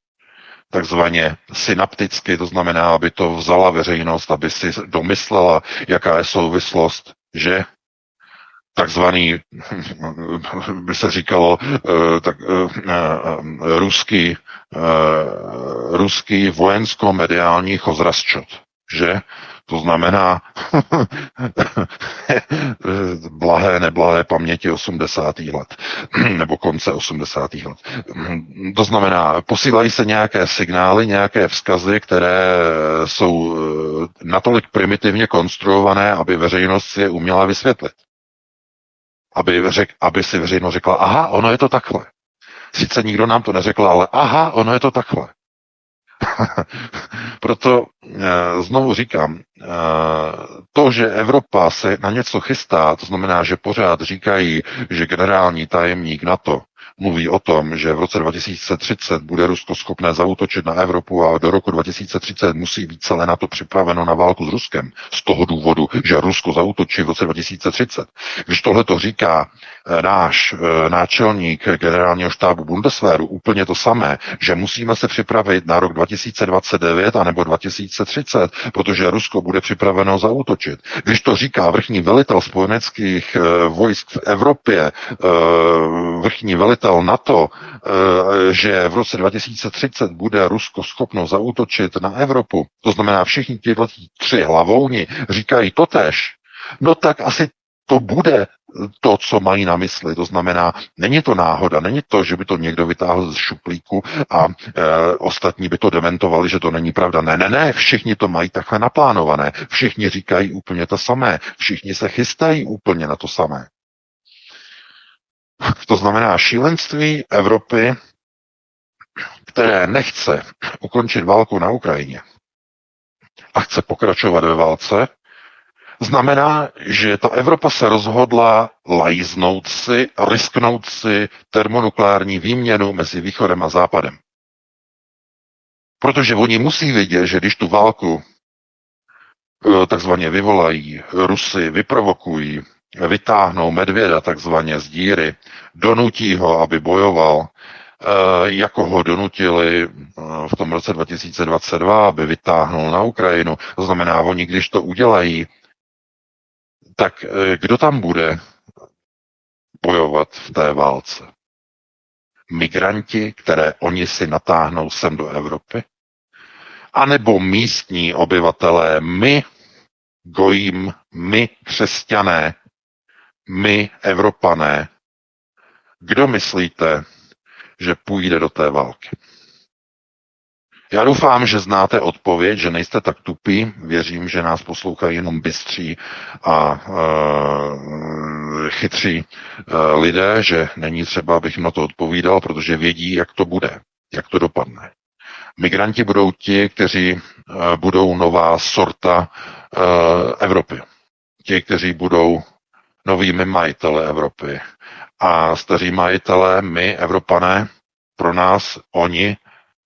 takzvaně synapticky, to znamená, aby to vzala veřejnost, aby si domyslela, jaká je souvislost, že takzvaný, by se říkalo, ruský vojensko-mediální chozrasčot, že? To znamená neblahé paměti 80. let, nebo konce 80. let. To znamená, posílají se nějaké signály, nějaké vzkazy, které jsou natolik primitivně konstruované, aby veřejnost si je uměla vysvětlit. Aby si veřejnost řekla, aha, ono je to takhle. Sice nikdo nám to neřekl, ale aha, ono je to takhle. Proto znovu říkám, to, že Evropa se na něco chystá, to znamená, že pořád říkají, že generální tajemník NATO mluví o tom, že v roce 2030 bude Rusko schopné zaútočit na Evropu a do roku 2030 musí být celé NATO připraveno na válku s Ruskem. Z toho důvodu, že Rusko zaútočí v roce 2030. Když tohle to říká náš náčelník generálního štábu Bundeswehru úplně to samé, že musíme se připravit na rok 2029 anebo 2030, protože Rusko bude připraveno zaútočit. Když to říká vrchní velitel spojeneckých vojsk v Evropě, vrchní velitel NATO, že v roce 2030 bude Rusko schopno zaútočit na Evropu, to znamená všichni tyhle 3 hlavouni říkají totéž, no tak asi to bude to, co mají na mysli. To znamená, není to náhoda, není to, že by to někdo vytáhl z šuplíku a ostatní by to dementovali, že to není pravda. Ne, všichni to mají takhle naplánované. Všichni říkají úplně to samé. Všichni se chystají úplně na to samé. To znamená šílenství Evropy, které nechce ukončit válku na Ukrajině a chce pokračovat ve válce, znamená, že ta Evropa se rozhodla lajznout si, risknout si termonukleární výměnu mezi východem a západem. Protože oni musí vidět, že když tu válku takzvaně vyvolají, Rusy vyprovokují, vytáhnou medvěda takzvaně z díry, donutí ho, aby bojoval, jako ho donutili v tom roce 2022, aby vytáhnul na Ukrajinu. To znamená, oni když to udělají, tak kdo tam bude bojovat v té válce? Migranti, které oni si natáhnou sem do Evropy? A nebo místní obyvatelé, my, gojím, my, křesťané, my, Evropané? Kdo myslíte, že půjde do té války? Já doufám, že znáte odpověď, že nejste tak tupí. Věřím, že nás poslouchají jenom bystří a chytří lidé, že není třeba, abych jim na to odpovídal, protože vědí, jak to bude, jak to dopadne. Migranti budou ti, kteří budou nová sorta Evropy. Ti, kteří budou novými majiteli Evropy. A staří majitelé, my, Evropané, pro nás, oni,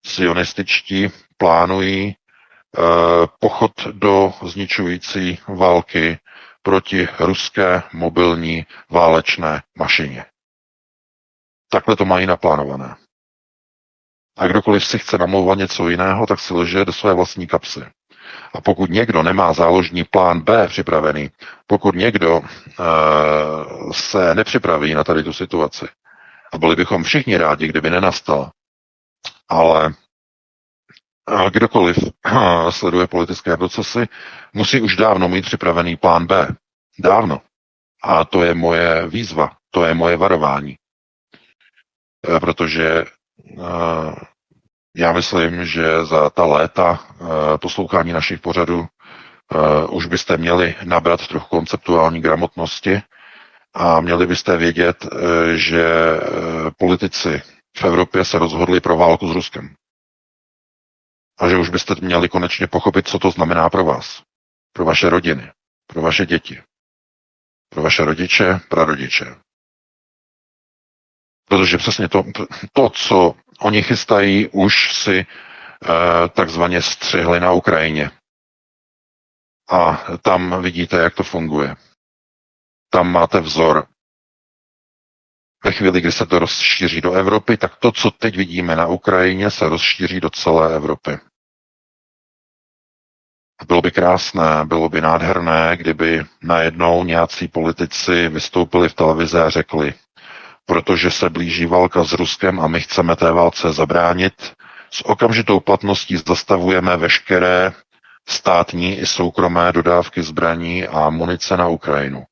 sionističtí, plánují pochod do zničující války proti ruské mobilní válečné mašině. Takhle to mají naplánované. A kdokoliv si chce namlouvat něco jiného, tak si lže do své vlastní kapsy. A pokud někdo nemá záložní plán B připravený, pokud někdo se nepřipraví na tady tu situaci, a byli bychom všichni rádi, kdyby nenastal, ale kdokoliv sleduje politické procesy, musí už dávno mít připravený plán B. Dávno. A to je moje výzva, to je moje varování. Protože já myslím, že za ta léta poslouchání našich pořadů už byste měli nabrat trochu konceptuální gramotnosti a měli byste vědět, že politici v Evropě se rozhodli pro válku s Ruskem. A že už byste měli konečně pochopit, co to znamená pro vás, pro vaše rodiny, pro vaše děti, pro vaše rodiče, prarodiče. Protože přesně to, co oni chystají, už si takzvaně střihli na Ukrajině. A tam vidíte, jak to funguje. Tam máte vzor. Ve chvíli, kdy se to rozšíří do Evropy, tak to, co teď vidíme na Ukrajině, se rozšíří do celé Evropy. Bylo by krásné, bylo by nádherné, kdyby najednou nějací politici vystoupili v televizi a řekli, protože se blíží válka s Ruskem a my chceme té válce zabránit, s okamžitou platností zastavujeme veškeré státní i soukromé dodávky zbraní a munice na Ukrajinu.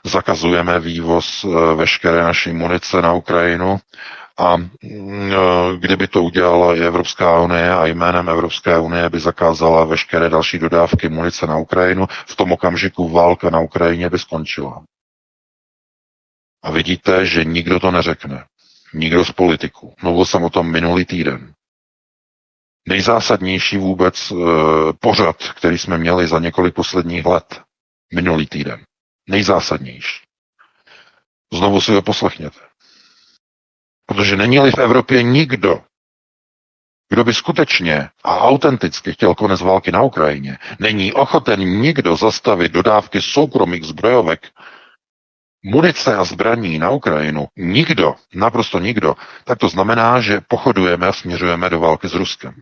Zakazujeme vývoz veškeré naší munice na Ukrajinu a kdyby to udělala i Evropská unie a jménem Evropské unie by zakázala veškeré další dodávky munice na Ukrajinu, v tom okamžiku válka na Ukrajině by skončila. A vidíte, že nikdo to neřekne. Nikdo z politiků. Mluvil jsem o tom minulý týden. Nejzásadnější vůbec pořad, který jsme měli za několik posledních let. Minulý týden. Nejzásadnější. Znovu si ho poslechněte. Protože není-li v Evropě nikdo, kdo by skutečně a autenticky chtěl konec války na Ukrajině, není ochoten nikdo zastavit dodávky soukromých zbrojovek, munice a zbraní na Ukrajinu, nikdo, naprosto nikdo, tak to znamená, že pochodujeme a směřujeme do války s Ruskem.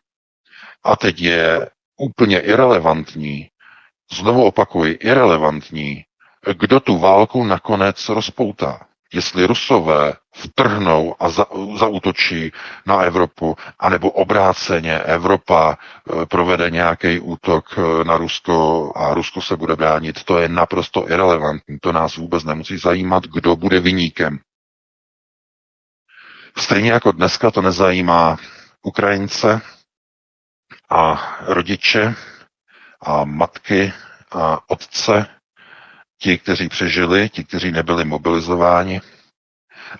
A teď je úplně irelevantní, znovu opakuji, irelevantní, kdo tu válku nakonec rozpoutá. Jestli Rusové vtrhnou a zaútočí na Evropu, anebo obráceně Evropa provede nějaký útok na Rusko a Rusko se bude bránit, to je naprosto irelevantní. To nás vůbec nemusí zajímat, kdo bude viníkem. Stejně jako dneska to nezajímá Ukrajince a rodiče a matky a otce, ti, kteří přežili, ti, kteří nebyli mobilizováni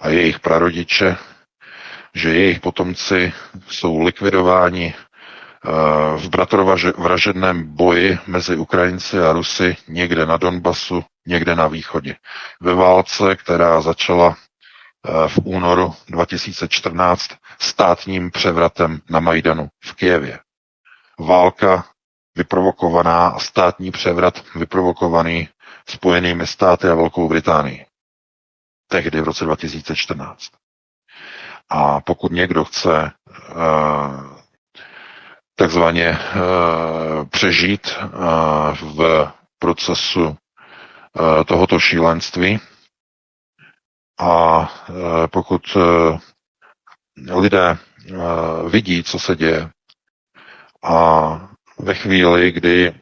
a jejich prarodiče, že jejich potomci jsou likvidováni v bratrovražedném boji mezi Ukrajinci a Rusy někde na Donbasu, někde na východě. Ve válce, která začala v únoru 2014 státním převratem na Majdanu v Kyjevě. Válka, vyprovokovaná státní převrat, vyprovokovaný Spojenými státy a Velkou Británií. Tehdy v roce 2014. A pokud někdo chce takzvaně přežít v procesu tohoto šílenství a pokud lidé vidí, co se děje a ve chvíli, kdy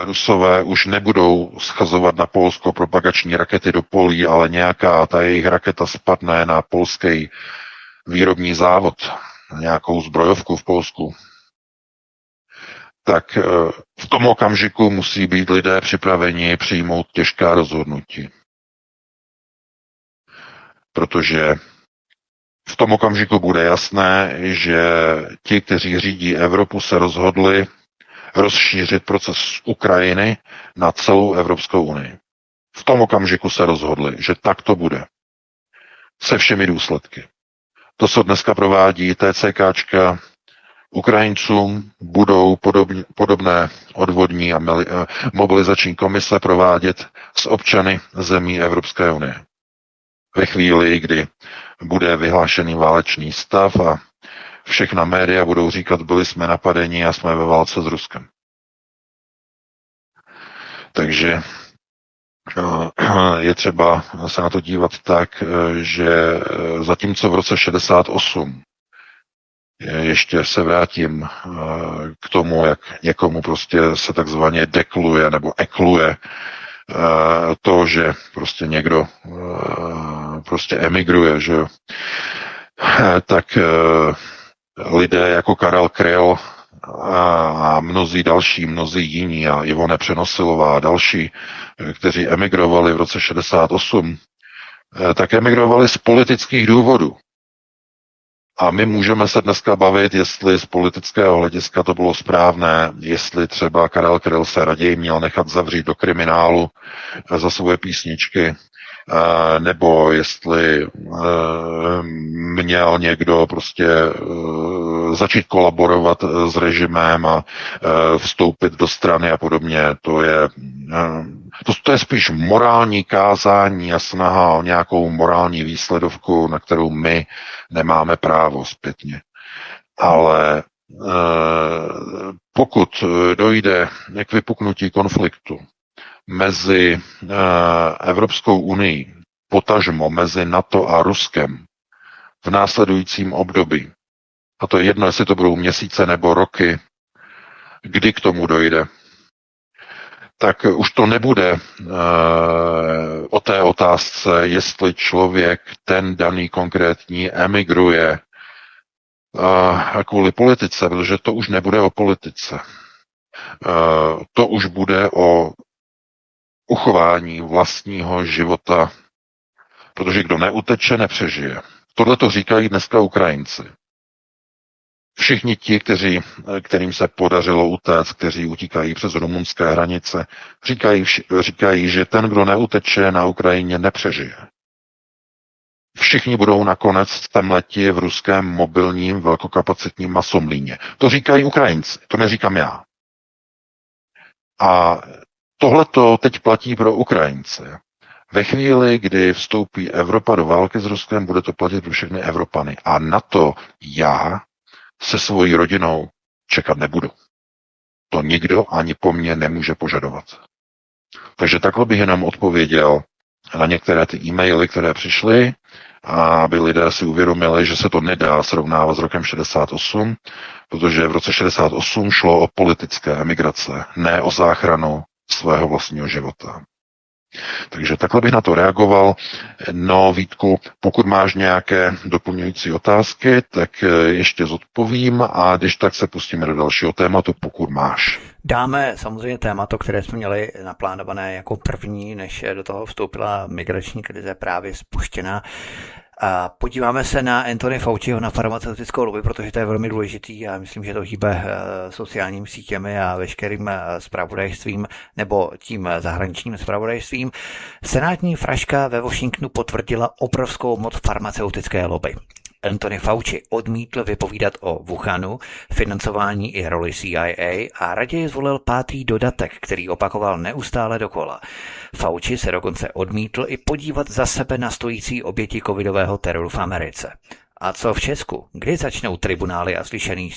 Rusové už nebudou schazovat na Polsko propagační rakety do polí, ale nějaká ta jejich raketa spadne na polský výrobní závod, na nějakou zbrojovku v Polsku, tak v tom okamžiku musí být lidé připraveni přijmout těžká rozhodnutí. Protože v tom okamžiku bude jasné, že ti, kteří řídí Evropu, se rozhodli rozšířit proces Ukrajiny na celou Evropskou unii. V tom okamžiku se rozhodli, že tak to bude. Se všemi důsledky. To, co dneska provádí TCKčka, Ukrajincům budou podobné odvodní a mobilizační komise provádět s občany zemí Evropské unie. Ve chvíli, kdy bude vyhlášený válečný stav a všechna média budou říkat, byli jsme napadeni a jsme ve válce s Ruskem. Takže je třeba se na to dívat tak, že zatímco v roce 68 ještě se vrátím k tomu, jak někomu prostě se takzvaně dekluje nebo ekluje to, že prostě někdo prostě emigruje, že jo. Tak lidé jako Karel Kryl a mnozí jiní a Ivone Přenosilová a další, kteří emigrovali v roce 68, tak emigrovali z politických důvodů. A my můžeme se dneska bavit, jestli z politického hlediska to bylo správné, jestli třeba Karel Kryl se raději měl nechat zavřít do kriminálu za svoje písničky, nebo jestli měl někdo prostě začít kolaborovat s režimem a vstoupit do strany a podobně. To je spíš morální kázání a snaha o nějakou morální výsledovku, na kterou my nemáme právo zpětně. Ale pokud dojde k vypuknutí konfliktu mezi Evropskou unii, potažmo mezi NATO a Ruskem v následujícím období, a to je jedno, jestli to budou měsíce nebo roky, kdy k tomu dojde, tak už to nebude o té otázce, jestli člověk, ten daný konkrétní, emigruje kvůli politice, protože to už nebude o politice. To už bude o uchování vlastního života, protože kdo neuteče, nepřežije. Tohle to říkají dneska Ukrajinci. Všichni ti, kterým se podařilo utéct, kteří utíkají přes rumunské hranice, říkají, že ten, kdo neuteče na Ukrajině, nepřežije. Všichni budou nakonec stemleti v ruském mobilním velkokapacitním masomlíně. To říkají Ukrajinci, to neříkám já. A tohleto teď platí pro Ukrajince. Ve chvíli, kdy vstoupí Evropa do války s Ruskem, bude to platit pro všechny Evropany. A na to já se svojí rodinou čekat nebudu. To nikdo ani po mně nemůže požadovat. Takže takhle bych jenom odpověděl na některé ty e-maily, které přišly, aby lidé si uvědomili, že se to nedá srovnávat s rokem 68, protože v roce 68 šlo o politické emigrace, ne o záchranu svého vlastního života. Takže takhle bych na to reagoval. No, Vítku, pokud máš nějaké doplňující otázky, tak ještě zodpovím a když tak se pustíme do dalšího tématu, pokud máš. Dáme samozřejmě tématu, které jsme měli naplánované jako první, než do toho vstoupila migrační krize právě spuštěná. A podíváme se na Anthony Fauciho, na farmaceutickou lobby, protože to je velmi důležitý a myslím, že to hýbe sociálními sítěmi a veškerým zpravodajstvím nebo tím zahraničním zpravodajstvím. Senátní fraška ve Washingtonu potvrdila obrovskou moc farmaceutické lobby. Anthony Fauci odmítl vypovídat o Wuhanu, financování i roli CIA a raději zvolil 5. dodatek, který opakoval neustále dokola. Fauci se dokonce odmítl i podívat za sebe na stojící oběti covidového teroru v Americe. A co v Česku? Kdy začnou tribunály a slyšení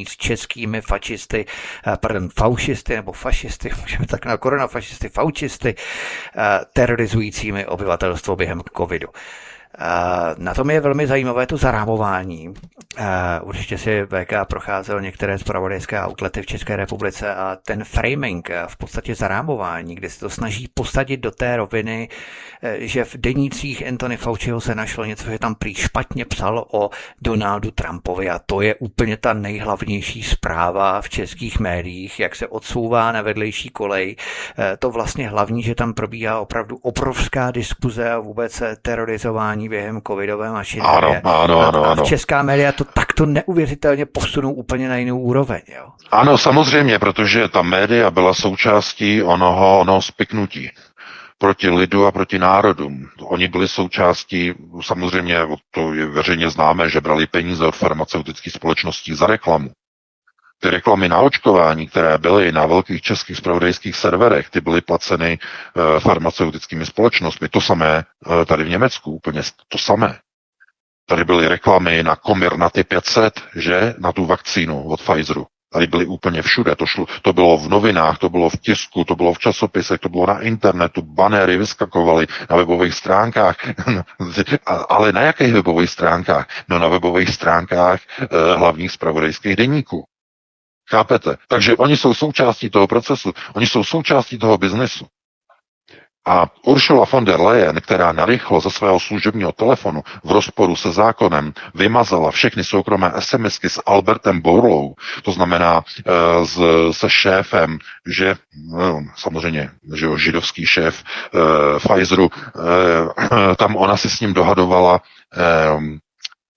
s českými faušisty nebo fašisty, můžeme tak na koronafašisty, faučisty, terorizujícími obyvatelstvo během covidu? Na tom je velmi zajímavé to zarámování. Určitě si VK procházel některé zpravodajské outlety v České republice a ten framing, v podstatě zarámování, kde se to snaží posadit do té roviny, že v denících Anthony Fauciho se našlo něco, že tam prý špatně psal o Donaldu Trumpovi a to je úplně ta nejhlavnější zpráva v českých médiích, jak se odsouvá na vedlejší kolej. To vlastně hlavní, že tam probíhá opravdu obrovská diskuze a vůbec terorizování během covidové mašinerie. Ano. A česká média to takto neuvěřitelně posunou úplně na jinou úroveň. Jo? Ano, samozřejmě, protože ta média byla součástí onoho spiknutí proti lidu a proti národům. Oni byli součástí, samozřejmě to je veřejně známé, že brali peníze od farmaceutických společností za reklamu. Ty reklamy na očkování, které byly na velkých českých zpravodajských serverech, ty byly placeny farmaceutickými společnostmi. To samé tady v Německu, úplně to samé. Tady byly reklamy na Comirnaty 500, že? Na tu vakcínu od Pfizeru. Tady byly úplně všude. To bylo v novinách, to bylo v tisku, to bylo v časopisech, to bylo na internetu, banéry vyskakovaly na webových stránkách. Ale na jakých webových stránkách? No na webových stránkách hlavních zpravodajských deníků. Chápete? Takže oni jsou součástí toho procesu, oni jsou součástí toho biznesu. A Ursula von der Leyen, která narychlo ze svého služebního telefonu v rozporu se zákonem vymazala všechny soukromé SMSky s Albertem Bourlou, to znamená se šéfem, že samozřejmě že židovský šéf Pfizeru, tam ona si s ním dohadovala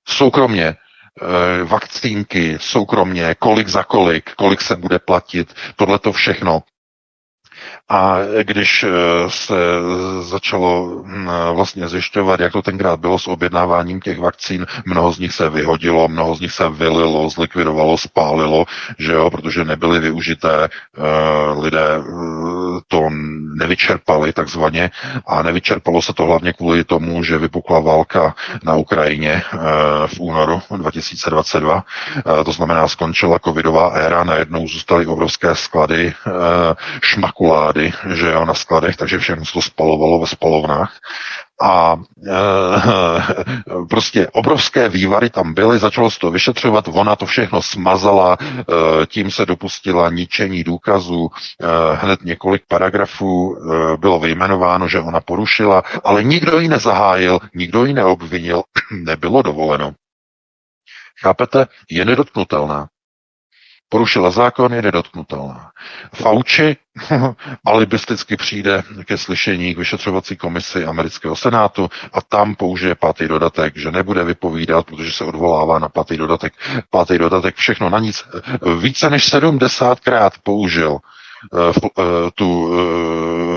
soukromně vakcínky, soukromně, kolik za kolik se bude platit, tohleto všechno. A když se začalo vlastně zjišťovat, jak to tenkrát bylo s objednáváním těch vakcín, mnoho z nich se vyhodilo, mnoho z nich se vylilo, zlikvidovalo, spálilo, že jo, protože nebyly využité, lidé to nevyčerpali takzvaně a nevyčerpalo se to hlavně kvůli tomu, že vypukla válka na Ukrajině v únoru 2022, to znamená skončila covidová éra, najednou zůstaly obrovské sklady šmakulády, že jo, na skladech, takže všechno se to spalovalo ve spalovnách a prostě obrovské vývary tam byly, začalo se to vyšetřovat, ona to všechno smazala, tím se dopustila ničení důkazů, hned několik paragrafů bylo vyjmenováno, že ona porušila, ale nikdo ji nezahájil, nikdo ji neobvinil, nebylo dovoleno. Chápete? Je nedotknutelná. Porušila zákon, je nedotknutelná. Fauci alibisticky přijde ke slyšení k vyšetřovací komisi amerického senátu a tam použije 5. dodatek, že nebude vypovídat, protože se odvolává na 5. dodatek. 5. dodatek všechno na nic. Více než 70krát použil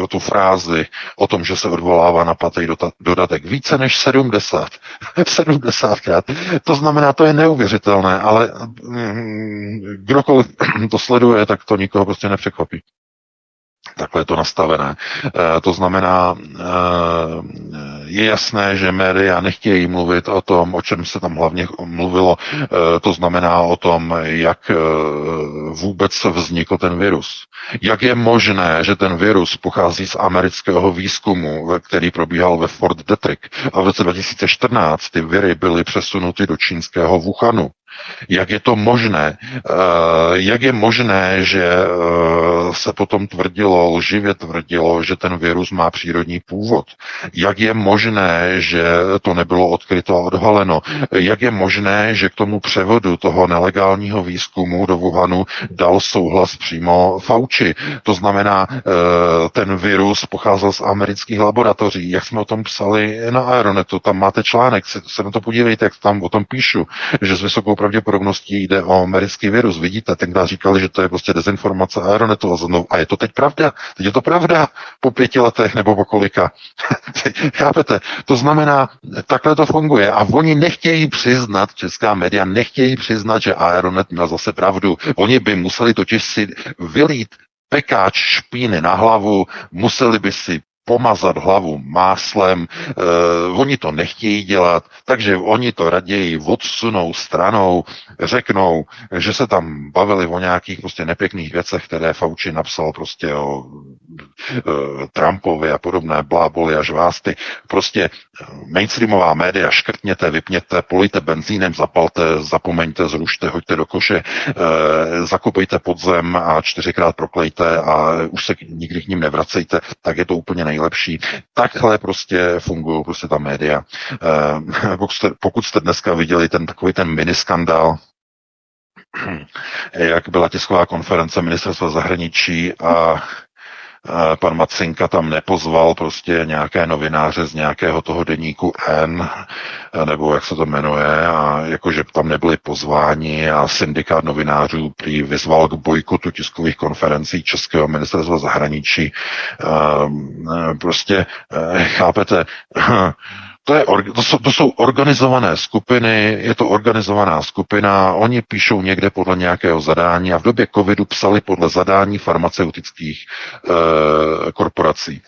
tu frázi o tom, že se odvolává na 5. dodatek. Více než 70. 70krát. To znamená, to je neuvěřitelné, ale kdokoliv to sleduje, tak to nikoho prostě nepřekvapí. Takhle je to nastavené. To znamená, je jasné, že média nechtějí mluvit o tom, o čem se tam hlavně mluvilo, to znamená o tom, jak vůbec vznikl ten virus. Jak je možné, že ten virus pochází z amerického výzkumu, který probíhal ve Fort Detrick a v roce 2014 ty viry byly přesunuty do čínského Wuhanu. Jak je to možné? Jak je možné, že se potom lživě tvrdilo, že ten virus má přírodní původ? Jak je možné, že to nebylo odkryto a odhaleno? Jak je možné, že k tomu převodu toho nelegálního výzkumu do Wuhanu dal souhlas přímo Fauci? To znamená, ten virus pocházel z amerických laboratoří. Jak jsme o tom psali na Aeronetu, tam máte článek, se na to podívejte, jak tam o tom píšu, že s vysokou pravděpodobností jde o americký virus. Vidíte, tenkrát říkali, že to je prostě dezinformace Aeronetu musela znovu. A je to teď pravda. Teď je to pravda po 5 letech nebo po kolika. Chápete? To znamená, takhle to funguje. A oni nechtějí přiznat, česká média nechtějí přiznat, že Aeronet měl zase pravdu. Oni by museli totiž si vylít pekáč špíny na hlavu, museli by si pomazat hlavu máslem, oni to nechtějí dělat, takže oni to raději odsunou stranou, řeknou, že se tam bavili o nějakých prostě nepěkných věcech, které Fauci napsal prostě o Trumpovi a podobné bláboli a žvásty. Prostě mainstreamová média škrtněte, vypněte, polijte benzínem, zapalte, zapomeňte, zrušte, hoďte do koše, zakopejte pod zem a 4krát proklejte a už se nikdy k ním nevracejte, tak je to úplně nejlepší. Takhle prostě fungují prostě ta média. Pokud jste dneska viděli takový ten miniskandál, jak byla tisková konference ministerstva zahraničí a pan Macinka tam nepozval prostě nějaké novináře z nějakého toho deníku N, nebo jak se to jmenuje, a jakože tam nebyli pozváni a syndikát novinářů prý vyzval k bojkotu tiskových konferencí českého ministerstva zahraničí. Prostě, chápete, to jsou organizované skupiny, je to organizovaná skupina, oni píšou někde podle nějakého zadání a v době covidu psali podle zadání farmaceutických korporací.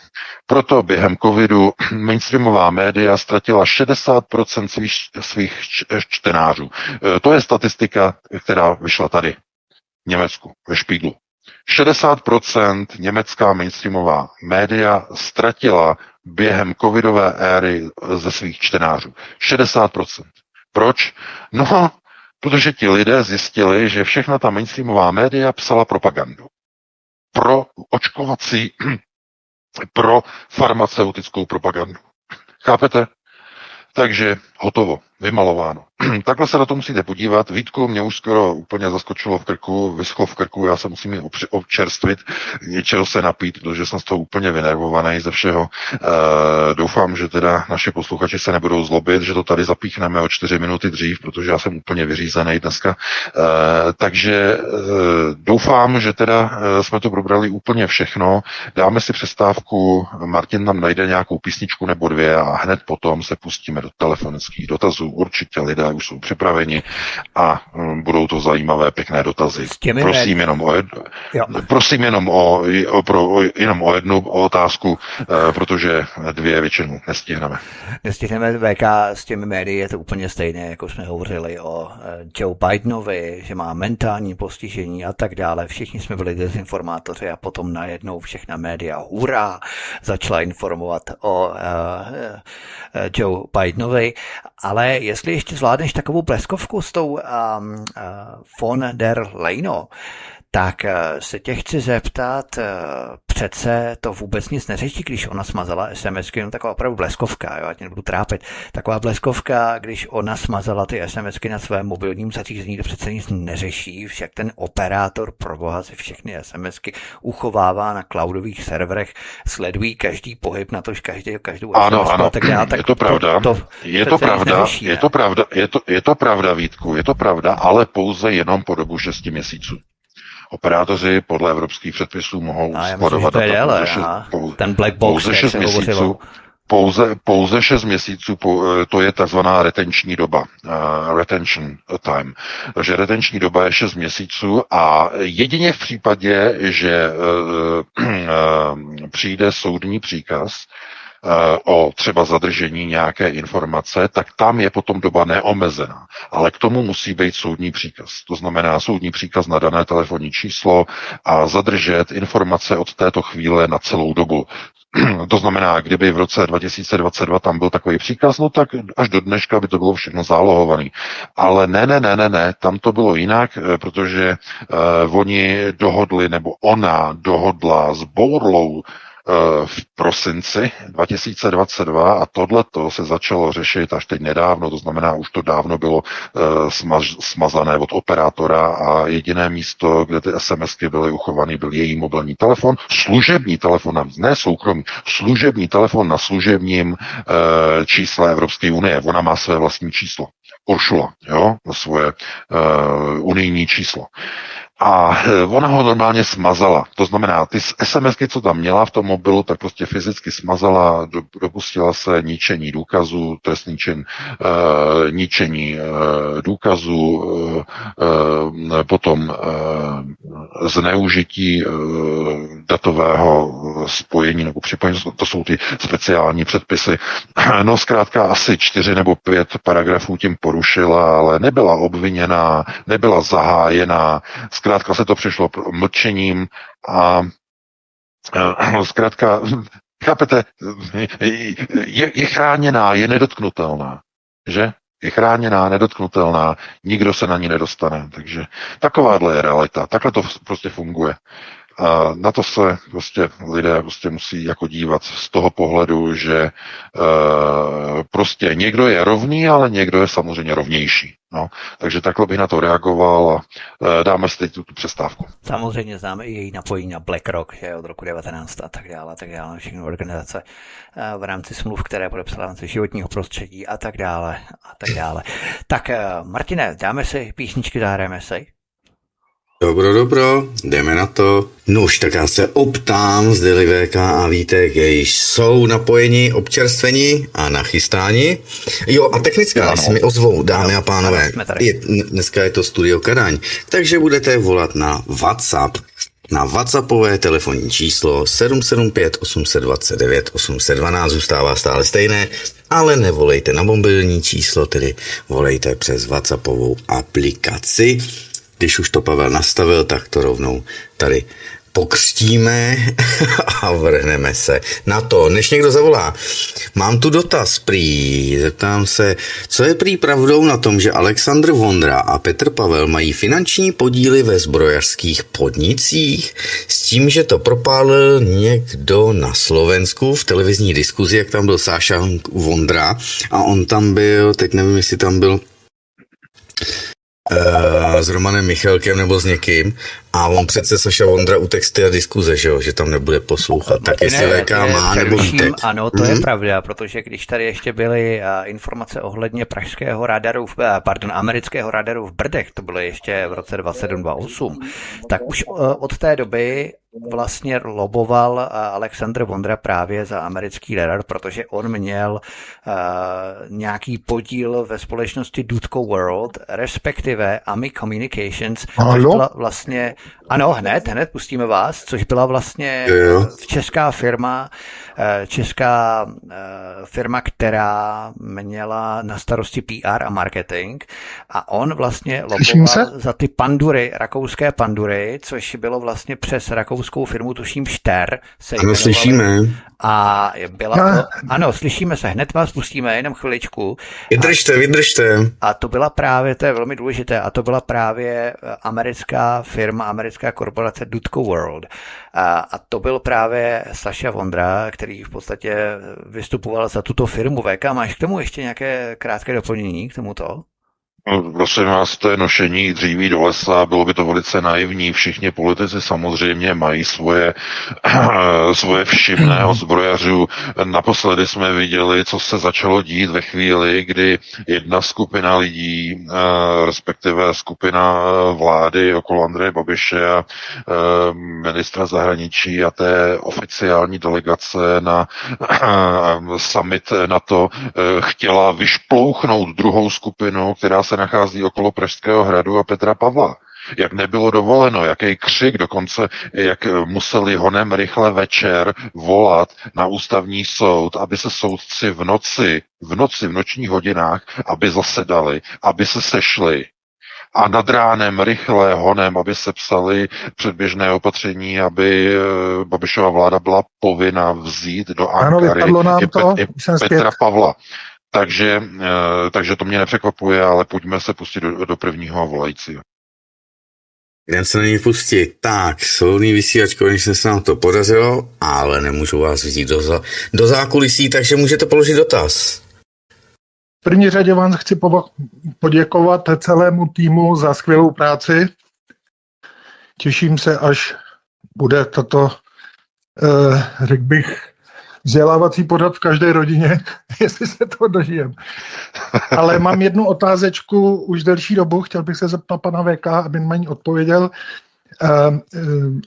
Proto během covidu mainstreamová média ztratila 60% svých čtenářů. To je statistika, která vyšla tady v Německu, ve Špíglu. 60% německá mainstreamová média ztratila během covidové éry ze svých čtenářů. 60%. Proč? No, protože ti lidé zjistili, že všechna ta mainstreamová média psala propagandu. Pro očkovací, pro farmaceutickou propagandu. Chápete? Takže hotovo, vymalováno. Takhle se na to musíte podívat. Vítku, mě už skoro úplně zaskočilo v krku, vyschlo v krku, já se musím občerstvit, něčeho se napít, protože jsem z toho úplně vynervovaný ze všeho. Doufám, že teda naši posluchači se nebudou zlobit, že to tady zapíchneme o 4 minuty dřív, protože já jsem úplně vyřízený dneska. Takže doufám, že teda jsme to probrali úplně všechno. Dáme si přestávku, Martin nám najde nějakou písničku nebo 2 a hned potom se pustíme do telefonických dotazů. Určitě lidé už jsou připraveni a budou to zajímavé, pěkné dotazy. Prosím jenom o jednu otázku, protože 2 většinou nestihneme. Nestihneme. VK s těmi médii je to úplně stejné, jako jsme hovořili o Joe Bidenovi, že má mentální postižení a tak dále. Všichni jsme byli dezinformátoři a potom najednou všechna média hurá začala informovat o Joe Bidenovi. Ale jestli ještě zvládneš takovou bleskovku s tou von der Leyenovou, tak se tě chci zeptat, přece to vůbec nic neřeší, když ona smazala SMSky, no taková opravdu bleskovka, jo, ať nebudu trápit, taková bleskovka, když ona smazala ty SMSky na svém mobilním zařízení, to přece nic neřeší, však ten operátor proboha si všechny SMSky uchovává na cloudových serverech, sledují každý pohyb na to, každou ano, SMSku a tak dále. Je to pravda, je to pravda, Vítku, je to pravda, ale pouze jenom po dobu 6 měsíců. Operátoři podle evropských předpisů mohou skladovat data ten black box, pouze 6 měsíců. Pouze 6 měsíců, to je takzvaná retenční doba, retention time. Takže retenční doba je 6 měsíců a jedině v případě, že přijde soudní příkaz o třeba zadržení nějaké informace, tak tam je potom doba neomezená. Ale k tomu musí být soudní příkaz. To znamená soudní příkaz na dané telefonní číslo a zadržet informace od této chvíle na celou dobu. To znamená, kdyby v roce 2022 tam byl takový příkaz, no tak až do dneška by to bylo všechno zálohované. Ale ne, tam to bylo jinak, protože oni dohodli, nebo ona dohodla s Bourlou v prosinci 2022 a tohleto se začalo řešit až teď nedávno, to znamená, už to dávno bylo smazané od operátora a jediné místo, kde ty SMSky byly uchovaný, byl její mobilní telefon, služební telefon, navíc ne soukromý, služební telefon na služebním čísle Evropské unie. Ona má své vlastní číslo. Uršula, jo, svoje unijní číslo. A ona ho normálně smazala. To znamená, ty SMSky, co tam měla v tom mobilu, tak prostě fyzicky smazala, dopustila se ničení důkazů, trestný čin, ničení důkazů, potom zneužití datového spojení nebo připojení, to jsou ty speciální předpisy. No zkrátka asi 4 nebo 5 paragrafů tím porušila, ale nebyla obviněná, nebyla zahájená, zkrátka se to přišlo mlčením a zkrátka, chápete, je chráněná, je nedotknutelná, že? Je chráněná, nedotknutelná, nikdo se na ní nedostane, takže takováhle je realita, takhle to prostě funguje. A na to se prostě lidé prostě musí jako dívat z toho pohledu, že prostě někdo je rovný, ale někdo je samozřejmě rovnější. No, takže takhle bych na to reagoval a dáme si teď tu přestávku. Samozřejmě známe i její napojení na BlackRock, že od roku 19 a tak dále, všechny organizace v rámci smluv, které podepsala v rámci životního prostředí a tak dále, a tak dále. Tak Martine, dáme si písničky, zahrajeme si. Dobro, jdeme na to. Nuž, tak já se optám, zde VK a Vítek jsou napojeni, občerstveni a nachystáni. Jo, a technická, jestli mi ozvou, dámy a pánové. Dneska je to Studio Kadaň, takže budete volat na WhatsApp. Na WhatsAppové telefonní číslo 775 829 812 zůstává stále stejné, ale nevolejte na mobilní číslo, tedy volejte přes WhatsAppovou aplikaci. Když už to Pavel nastavil, tak to rovnou tady pokřtíme a vrhneme se na to. Než někdo zavolá, mám tu dotaz prý, zeptám se, co je prý pravdou na tom, že Alexandr Vondra a Petr Pavel mají finanční podíly ve zbrojařských podnicích, s tím, že to propálil někdo na Slovensku v televizní diskuzi, jak tam byl Sáša Vondra a on tam byl, teď nevím, jestli tam byl s Romanem Michalkem nebo s někým a on přece Saša Vondra utekl z té diskuze, že tam nebude poslouchat. Tak jestli VK má nebo Vítek. Ano, to je pravda, protože když tady ještě byly informace ohledně pražského radaru, amerického radaru v Brdech, to bylo ještě v roce 27-28, tak už od té doby vlastně loboval Alexandr Vondra právě za americký radar, protože on měl nějaký podíl ve společnosti Dutco World, respektive AMI Communications, což byla vlastně, ano, hned pustíme vás, což byla vlastně česká firma, která měla na starosti PR a marketing a on vlastně loboval za ty pandury, rakouské pandury, což bylo vlastně přes rakouskou firmu, tuším Ster. Ano, slyšíme. A ano, slyšíme se, hned vás pustíme, jenom chviličku. Vydržte. A to byla právě, to je velmi důležité, a to byla právě americká firma, americká korporace Dutco World. A to byl právě Saša Vondra, který v podstatě vystupoval za tuto firmu. VK, máš k tomu ještě nějaké krátké doplnění k tomuto? Prosím vás, to je nošení dříví do lesa, bylo by to velice naivní. Všichni politici samozřejmě mají svoje všimné od zbrojařů. Naposledy jsme viděli, co se začalo dít ve chvíli, kdy jedna skupina lidí, respektive skupina vlády okolo Andreje Babiše a ministra zahraničí a té oficiální delegace na summit NATO chtěla vyšplouchnout druhou skupinu, která se nachází okolo Pražského hradu a Petra Pavla. Jak nebylo dovoleno, jaký křik, dokonce jak museli honem rychle večer volat na ústavní soud, aby se soudci v nočních hodinách, aby zasedali, aby se sešli a nad ránem rychle honem, aby se psali předběžné opatření, aby Babišova vláda byla povinna vzít do Ankary i Petra Pavla. Takže to mě nepřekvapuje, ale pojďme se pustit do prvního volajícího. Jdem se na něj pustit. Tak, svobodný vysílač, konečně se nám to podařilo, ale nemůžu vás vzít do zákulisí, takže můžete položit dotaz. V první řadě vám chci poděkovat celému týmu za skvělou práci. Těším se, až bude tato, řekl bych, vzdělávací pořad v každé rodině, jestli se toho dožijem. Ale mám jednu otázečku už delší dobu, chtěl bych se zeptat pana VK, aby mi odpověděl.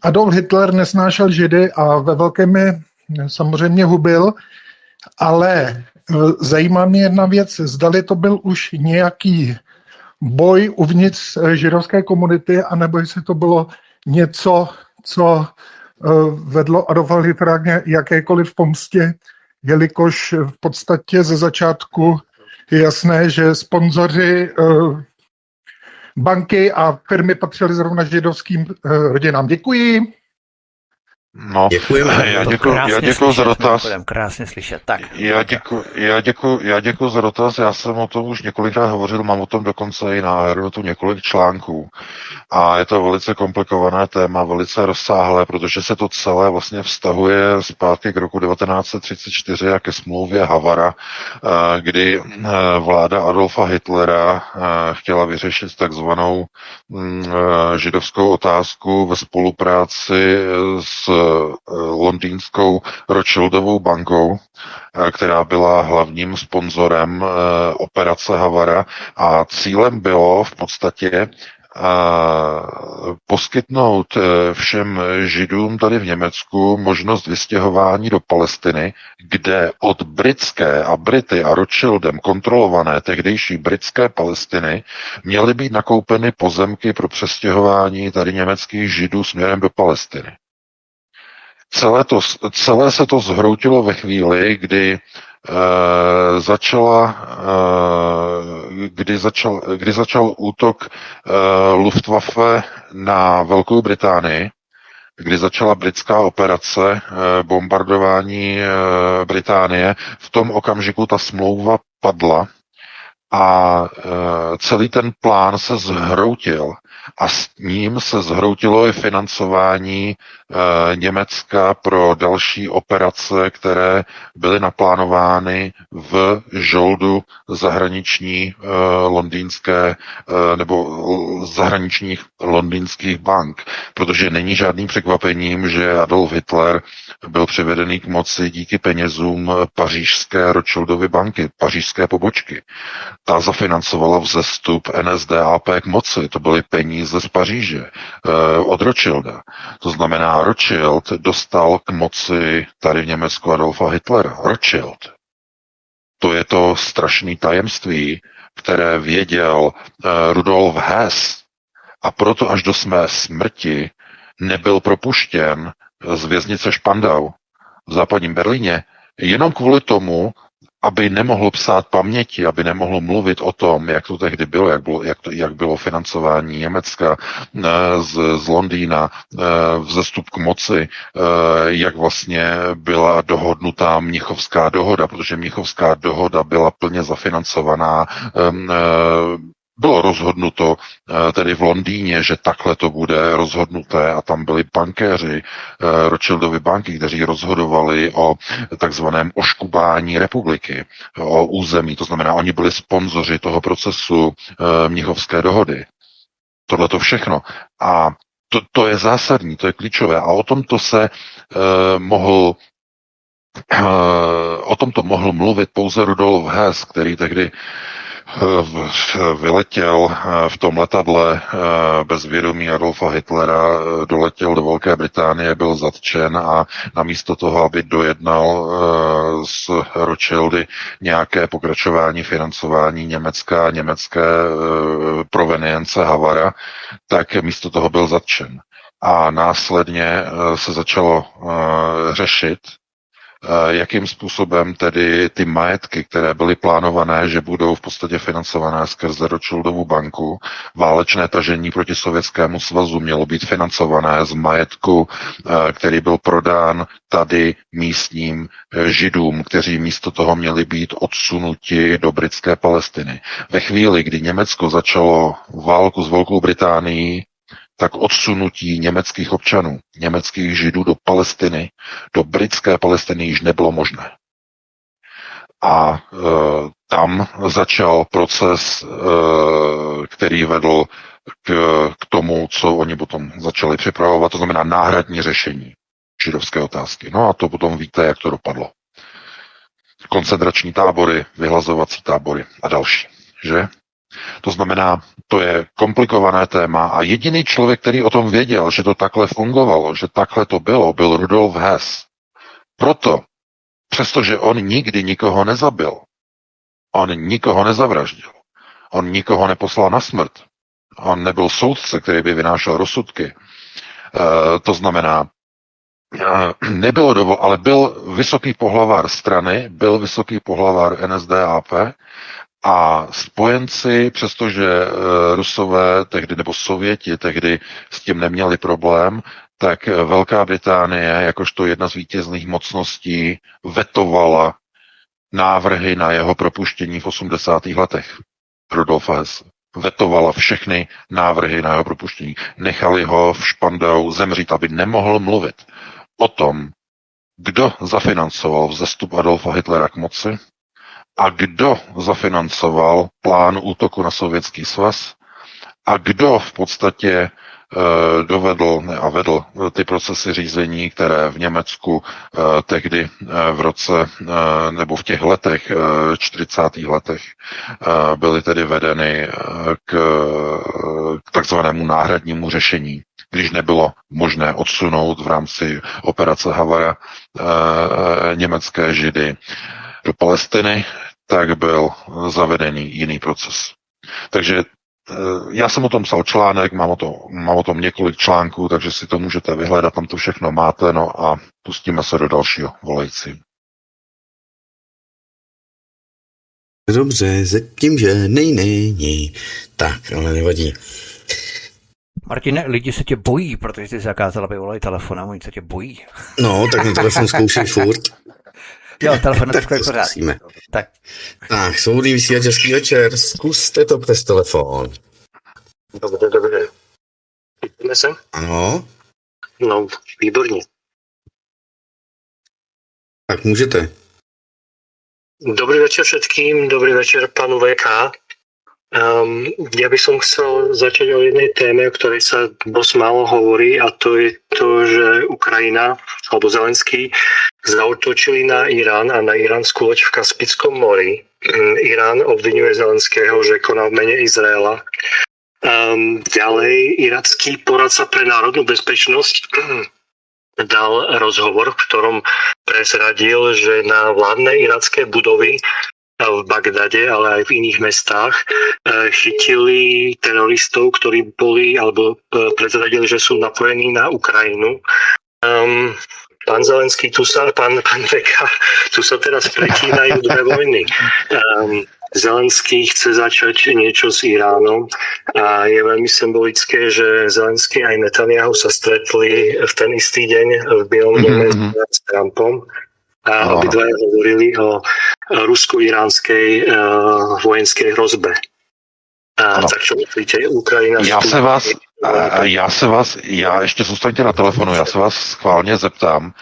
Adolf Hitler nesnášel Židy a ve velkém je samozřejmě hubil, ale zajímá mě jedna věc, zdali to byl už nějaký boj uvnitř židovské komunity, anebo jestli to bylo něco, co vedlo Adolfa Hitlera k jakékoliv pomstě, jelikož v podstatě ze začátku je jasné, že sponzoři banky a firmy patřily zrovna židovským rodinám. Děkuji. No, Děkujeme. já děkuji za dotaz. Krásně slyšet. Tak. Já děkuji za dotaz. Já jsem o tom už několikrát hovořil, mám o tom dokonce i na Herodotu několik článků. A je to velice komplikované téma, velice rozsáhlé, protože se to celé vlastně vztahuje zpátky k roku 1934 a ke smlouvě Havara, kdy vláda Adolfa Hitlera chtěla vyřešit takzvanou židovskou otázku ve spolupráci s londýnskou Rothschildovou bankou, která byla hlavním sponzorem operace Havara, a cílem bylo v podstatě poskytnout všem Židům tady v Německu možnost vystěhování do Palestiny, kde od britské a Brity a Rothschildem kontrolované tehdejší britské Palestiny měly být nakoupeny pozemky pro přestěhování tady německých Židů směrem do Palestiny. Celé se to zhroutilo ve chvíli, kdy začal útok Luftwaffe na Velkou Británii, kdy začala britská operace bombardování Británie. V tom okamžiku ta smlouva padla a celý ten plán se zhroutil. A s ním se zhroutilo i financování Německa pro další operace, které byly naplánovány v žoldu zahraniční londýnské nebo zahraničních londýnských bank. Protože není žádným překvapením, že Adolf Hitler byl přivedený k moci díky penězům pařížské Rothschildovy banky, pařížské pobočky. Ta zafinancovala vzestup NSDAP k moci. To byly peníze z Paříže od Rothschilda. To znamená, Rothschild dostal k moci tady v Německu Adolfa Hitlera. Rothschild. To je to strašné tajemství, které věděl Rudolf Hess, a proto až do své smrti nebyl propuštěn z věznice Spandau v západním Berlíně, jenom kvůli tomu, aby nemohl psát paměti, aby nemohl mluvit o tom, jak to tehdy bylo, jak bylo financování Německa z Londýna, vzestup k moci, jak vlastně byla dohodnutá Mnichovská dohoda, protože Mnichovská dohoda byla plně zafinancovaná. Bylo rozhodnuto tedy v Londýně, že takhle to bude rozhodnuté, a tam byli bankéři Rothschildovy banky, kteří rozhodovali o takzvaném oškubání republiky, o území. To znamená, oni byli sponzoři toho procesu Mnichovské dohody. Tohle to všechno. A to je zásadní, to je klíčové. A o tomto se o tomto mohl mluvit pouze Rudolf Hess, který tehdy vyletěl v tom letadle bez vědomí Adolfa Hitlera, doletěl do Velké Británie, byl zatčen a namísto toho, aby dojednal s Rothschildy nějaké pokračování financování německé provenience Havara, tak místo toho byl zatčen. A následně se začalo řešit, jakým způsobem tedy ty majetky, které byly plánované, že budou v podstatě financované skrze Rothschildovu banku, válečné tažení proti Sovětskému svazu mělo být financované z majetku, který byl prodán tady místním Židům, kteří místo toho měli být odsunuti do britské Palestiny. Ve chvíli, kdy Německo začalo válku s Velkou Británií, tak odsunutí německých občanů, německých Židů do Palestiny, do britské Palestiny již nebylo možné. A tam začal proces, který vedl k tomu, co oni potom začali připravovat, to znamená náhradní řešení židovské otázky. No a to potom víte, jak to dopadlo. Koncentrační tábory, vyhlazovací tábory a další, že? To znamená, to je komplikované téma a jediný člověk, který o tom věděl, že to takhle fungovalo, že takhle to bylo, byl Rudolf Hess. Proto, přestože on nikdy nikoho nezabil, on nikoho nezavraždil, on nikoho neposlal na smrt, on nebyl soudce, který by vynášel rozsudky. To znamená, nebylo ale byl vysoký pohlavár strany, byl vysoký pohlavár NSDAP a spojenci, přestože Rusové tehdy nebo Sověti tehdy s tím neměli problém, tak Velká Británie, jakožto jedna z vítězných mocností, vetovala návrhy na jeho propuštění v 80. letech. Rudolfa Hesse vetovala všechny návrhy na jeho propuštění. Nechali ho v Špandau zemřít, aby nemohl mluvit o tom, kdo zafinancoval vzestup Adolfa Hitlera k moci a kdo zafinancoval plán útoku na Sovětský svaz a kdo v podstatě dovedl a vedl ty procesy řízení, které v Německu tehdy v roce nebo v těch letech, 40. letech, byly tedy vedeny k takzvanému náhradnímu řešení, když nebylo možné odsunout v rámci operace Havara německé Židy do Palestiny, tak byl zavedený jiný proces. Takže já jsem o tom psal článek, mám o tom několik článků, takže si to můžete vyhledat, tam to všechno máte, no a pustíme se do dalšího volající. Dobře, zatím, že není. Tak, ale nevadí. Martine, lidi se tě bojí, protože jsi zakázal, aby volali telefonem, oni se tě bojí. No, tak na telefon zkoušej furt. Jo, telefon tak to zkusíme. Tak, svobodný vysílač, hezký večer, zkuste to přes telefon. Dobře. Vidíme se? Ano. No, výborně. Tak můžete. Dobrý večer všetkým, dobrý večer panu VK. Ja by som chcel začať o jednej téme, o ktorej sa dosť málo hovorí, a to je to, že Ukrajina alebo Zelenský zaútočili na Irán a na iránsku loď v Kaspickom mori. Irán obviňuje Zelenského, že koná v mene Izraela. Ďalej, iracký poradca pre národnú bezpečnosť dal rozhovor, v ktorom prezradil, že na vládne iracké budovy v Bagdade, ale aj v iných mestách chytili teroristov, ktorí boli alebo prezradili, že sú napojení na Ukrajinu. Pán Zelenský, pán Veka, tu sa teraz pretínajú dve vojny. Zelenský chce začať niečo s Iránom a je veľmi symbolické, že Zelenský aj Netanyahu sa stretli v ten istý deň v Bielom dome s Trumpom. A obidvaja hovorili o rusko-iránskej vojenskej hrozbe. Tak čo myslíte, Ukrajina... Já ještě zůstaňte na telefonu, já se vás schválně zeptám,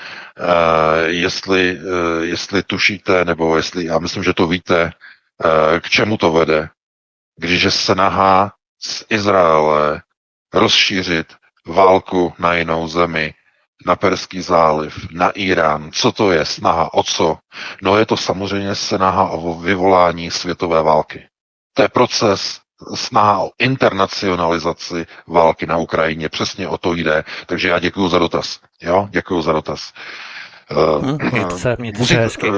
jestli tušíte, nebo jestli, já myslím, že to víte, k čemu to vede, když je snaha z Izraele rozšířit válku na jinou zemi, na Perský záliv, na Irán. Co to je? Snaha o co? No je to samozřejmě snaha o vyvolání světové války. To je proces, snaha o internacionalizaci války na Ukrajině. Přesně o to jde. Takže já děkuju za dotaz. Jo, děkuju za dotaz. Mějte se hezky.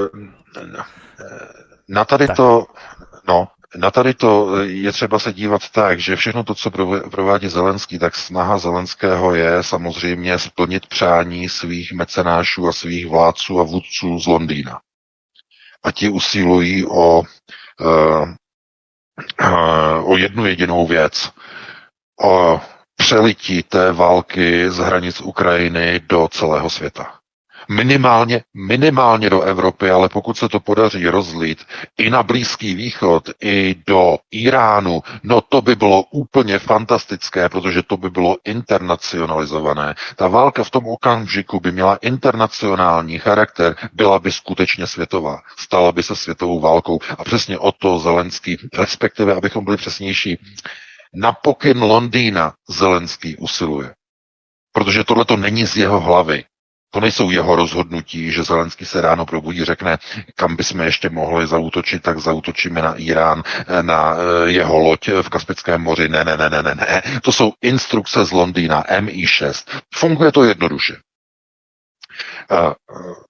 Na tady to je třeba se dívat tak, že všechno to, co provádí Zelenský, tak snaha Zelenského je samozřejmě splnit přání svých mecenášů a svých vládců a vůdců z Londýna. A ti usilují o jednu jedinou věc. O přelití té války z hranic Ukrajiny do celého světa. Minimálně do Evropy, ale pokud se to podaří rozlít i na Blízký východ, i do Iránu, no to by bylo úplně fantastické, protože to by bylo internacionalizované. Ta válka v tom okamžiku by měla internacionální charakter, byla by skutečně světová. Stala by se světovou válkou. A přesně o to Zelenský, respektive, abychom byli přesnější, na pokyn Londýna Zelenský usiluje. Protože tohle to není z jeho hlavy. To nejsou jeho rozhodnutí, že Zelenský se ráno probudí, řekne, kam bychom ještě mohli zaútočit, tak zaútočíme na Irán, na jeho loď v Kaspickém moři. Ne. To jsou instrukce z Londýna, MI6. Funguje to jednoduše.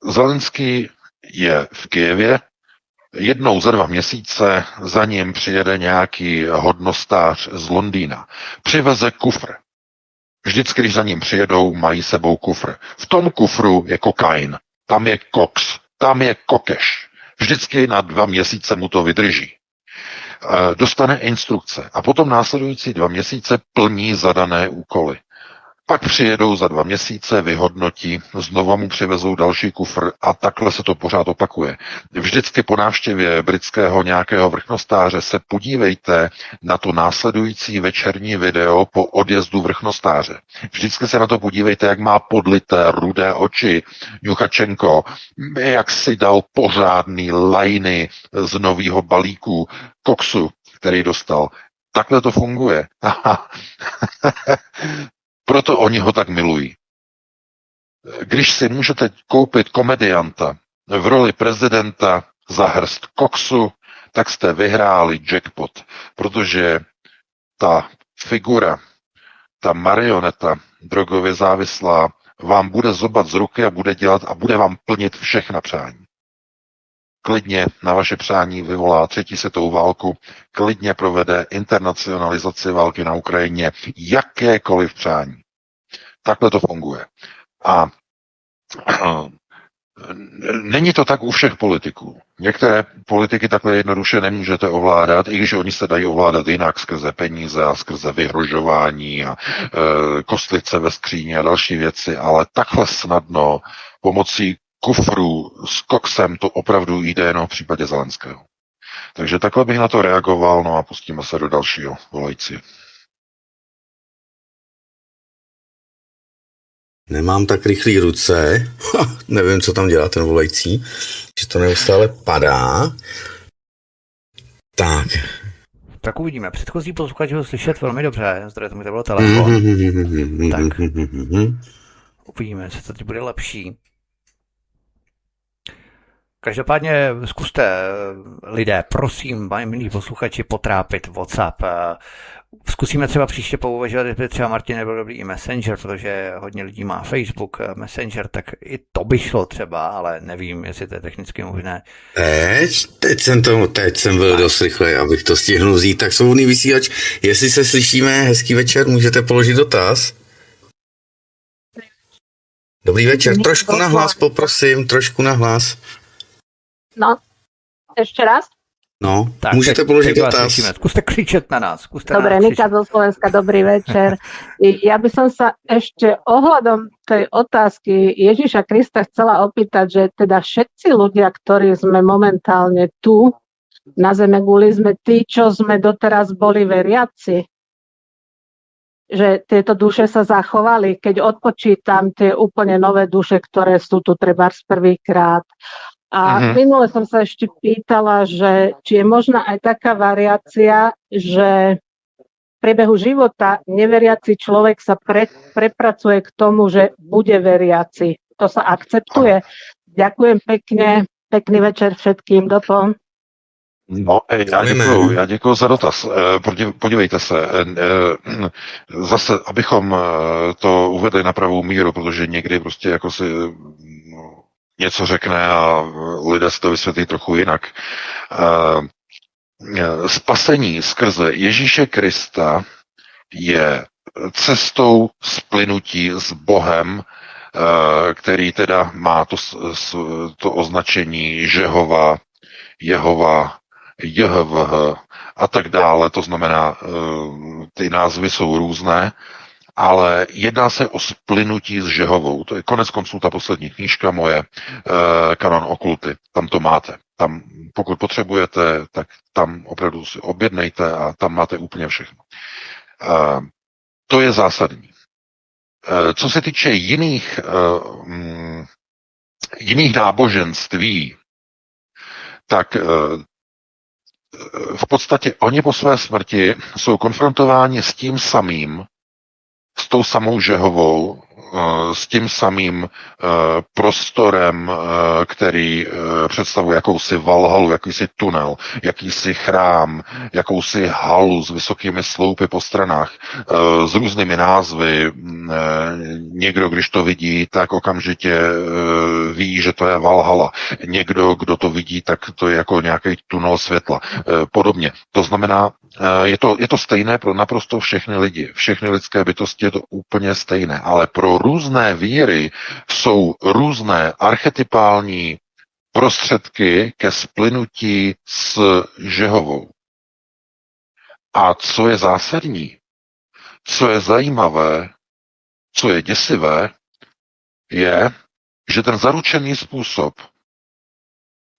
Zelenský je v Kyjevě, jednou za 2 měsíce za ním přijede nějaký hodnostář z Londýna. Přiveze kufr. Vždycky, když za ním přijedou, mají sebou kufr. V tom kufru je kokain, tam je koks, tam je kokeš. Vždycky na 2 měsíce mu to vydrží. Dostane instrukce a potom následující 2 měsíce plní zadané úkoly. Pak přijedou za 2 měsíce, vyhodnotí, znova mu přivezou další kufr a takhle se to pořád opakuje. Vždycky po návštěvě britského nějakého vrchnostáře se podívejte na to následující večerní video po odjezdu vrchnostáře. Vždycky se na to podívejte, jak má podlité rudé oči Juchačenko, jak si dal pořádný lajny z nového balíku koksu, který dostal. Takhle to funguje. Proto oni ho tak milují. Když si můžete koupit komedianta v roli prezidenta za hrst koksu, tak jste vyhráli jackpot, protože ta figura, ta marioneta drogově závislá vám bude zobat z ruky a bude dělat a bude vám plnit všechna přání. Klidně na vaše přání vyvolá 3. světovou válku, klidně provede internacionalizaci války na Ukrajině, jakékoliv přání. Takhle to funguje. A není to tak u všech politiků. Některé politiky takhle jednoduše nemůžete ovládat, i když oni se dají ovládat jinak skrze peníze a skrze vyhrožování a kostlice ve skříni a další věci, ale takhle snadno pomocí kufru s koksem to opravdu jde jenom v případě Zelenského. Takže takhle bych na to reagoval, no a pustíme se do dalšího volající. Nemám tak rychlý ruce, nevím, co tam dělá ten volající, že to neustále padá. Tak uvidíme. Předchozí posluchač ho slyšet velmi dobře, zdroje tomu to bylo telefon. Tak uvidíme, co to teď bude lepší. Každopádně zkuste, lidé, prosím, milí posluchači, potrápit WhatsApp. Zkusíme třeba příště pouvažovat, kdyby třeba Martin nebyl dobrý i Messenger, protože hodně lidí má Facebook, Messenger, tak i to by šlo třeba, ale nevím, jestli to je technicky možné. Teď jsem byl dost rychlej, abych to stihnul vzít. Tak svobodný vysílač, jestli se slyšíme, hezký večer, můžete položit dotaz. Dobrý večer, trošku nahlas, poprosím, trošku nahlas. No, ještě raz? No, tak, můžete položit dotaz. Skúste kričet na nás. Dobre, Nika zo Slovenska, dobrý večer. Ja by som sa ešte ohľadom tej otázky Ježiša Krista chcela opýtať, že teda všetci ľudia, ktorí sme momentálne tu na Zemeguli, sme tí, čo sme doteraz boli veriaci. Že tieto duše sa zachovali, keď odpočítam tie úplne nové duše, ktoré sú tu trebárs prvýkrát. A minule som sa ešte pýtala, že či je možná aj taká variácia, že v priebehu života neveriaci človek sa prepracuje k tomu, že bude veriaci. To sa akceptuje. Ďakujem pekne, pekný večer všetkým, dopo. No, já děkuju za dotaz. Podívejte se, zase, abychom to uvedli na pravou míru, protože někdy prostě jako si něco řekne a lidé si to vysvětlí trochu jinak. Spasení skrze Ježíše Krista je cestou splynutí s Bohem, který teda má to označení Žehova, Jehova, JHVH a tak dále. To znamená, ty názvy jsou různé, ale jedná se o splynutí s Žehovou. To je konec konců ta poslední knížka moje, Kanon okulty. Tam to máte. Tam, pokud potřebujete, tak tam opravdu si objednejte a tam máte úplně všechno. To je zásadní. Co se týče jiných náboženství, tak v podstatě oni po své smrti jsou konfrontováni s tím samým, s tou samou Žehovou, s tím samým prostorem, který představuje jakousi valhalu, jakýsi tunel, jakýsi chrám, jakousi halu s vysokými sloupy po stranách, s různými názvy. Někdo, když to vidí, tak okamžitě ví, že to je Valhalla. Někdo, kdo to vidí, tak to je jako nějaký tunel světla. Podobně. To znamená, je to stejné pro naprosto všechny lidi. Všechny lidské bytosti je to úplně stejné. Ale pro různé víry jsou různé archetypální prostředky ke splynutí s Žehovou. A co je zásadní, co je zajímavé, co je děsivé, je, že ten zaručený způsob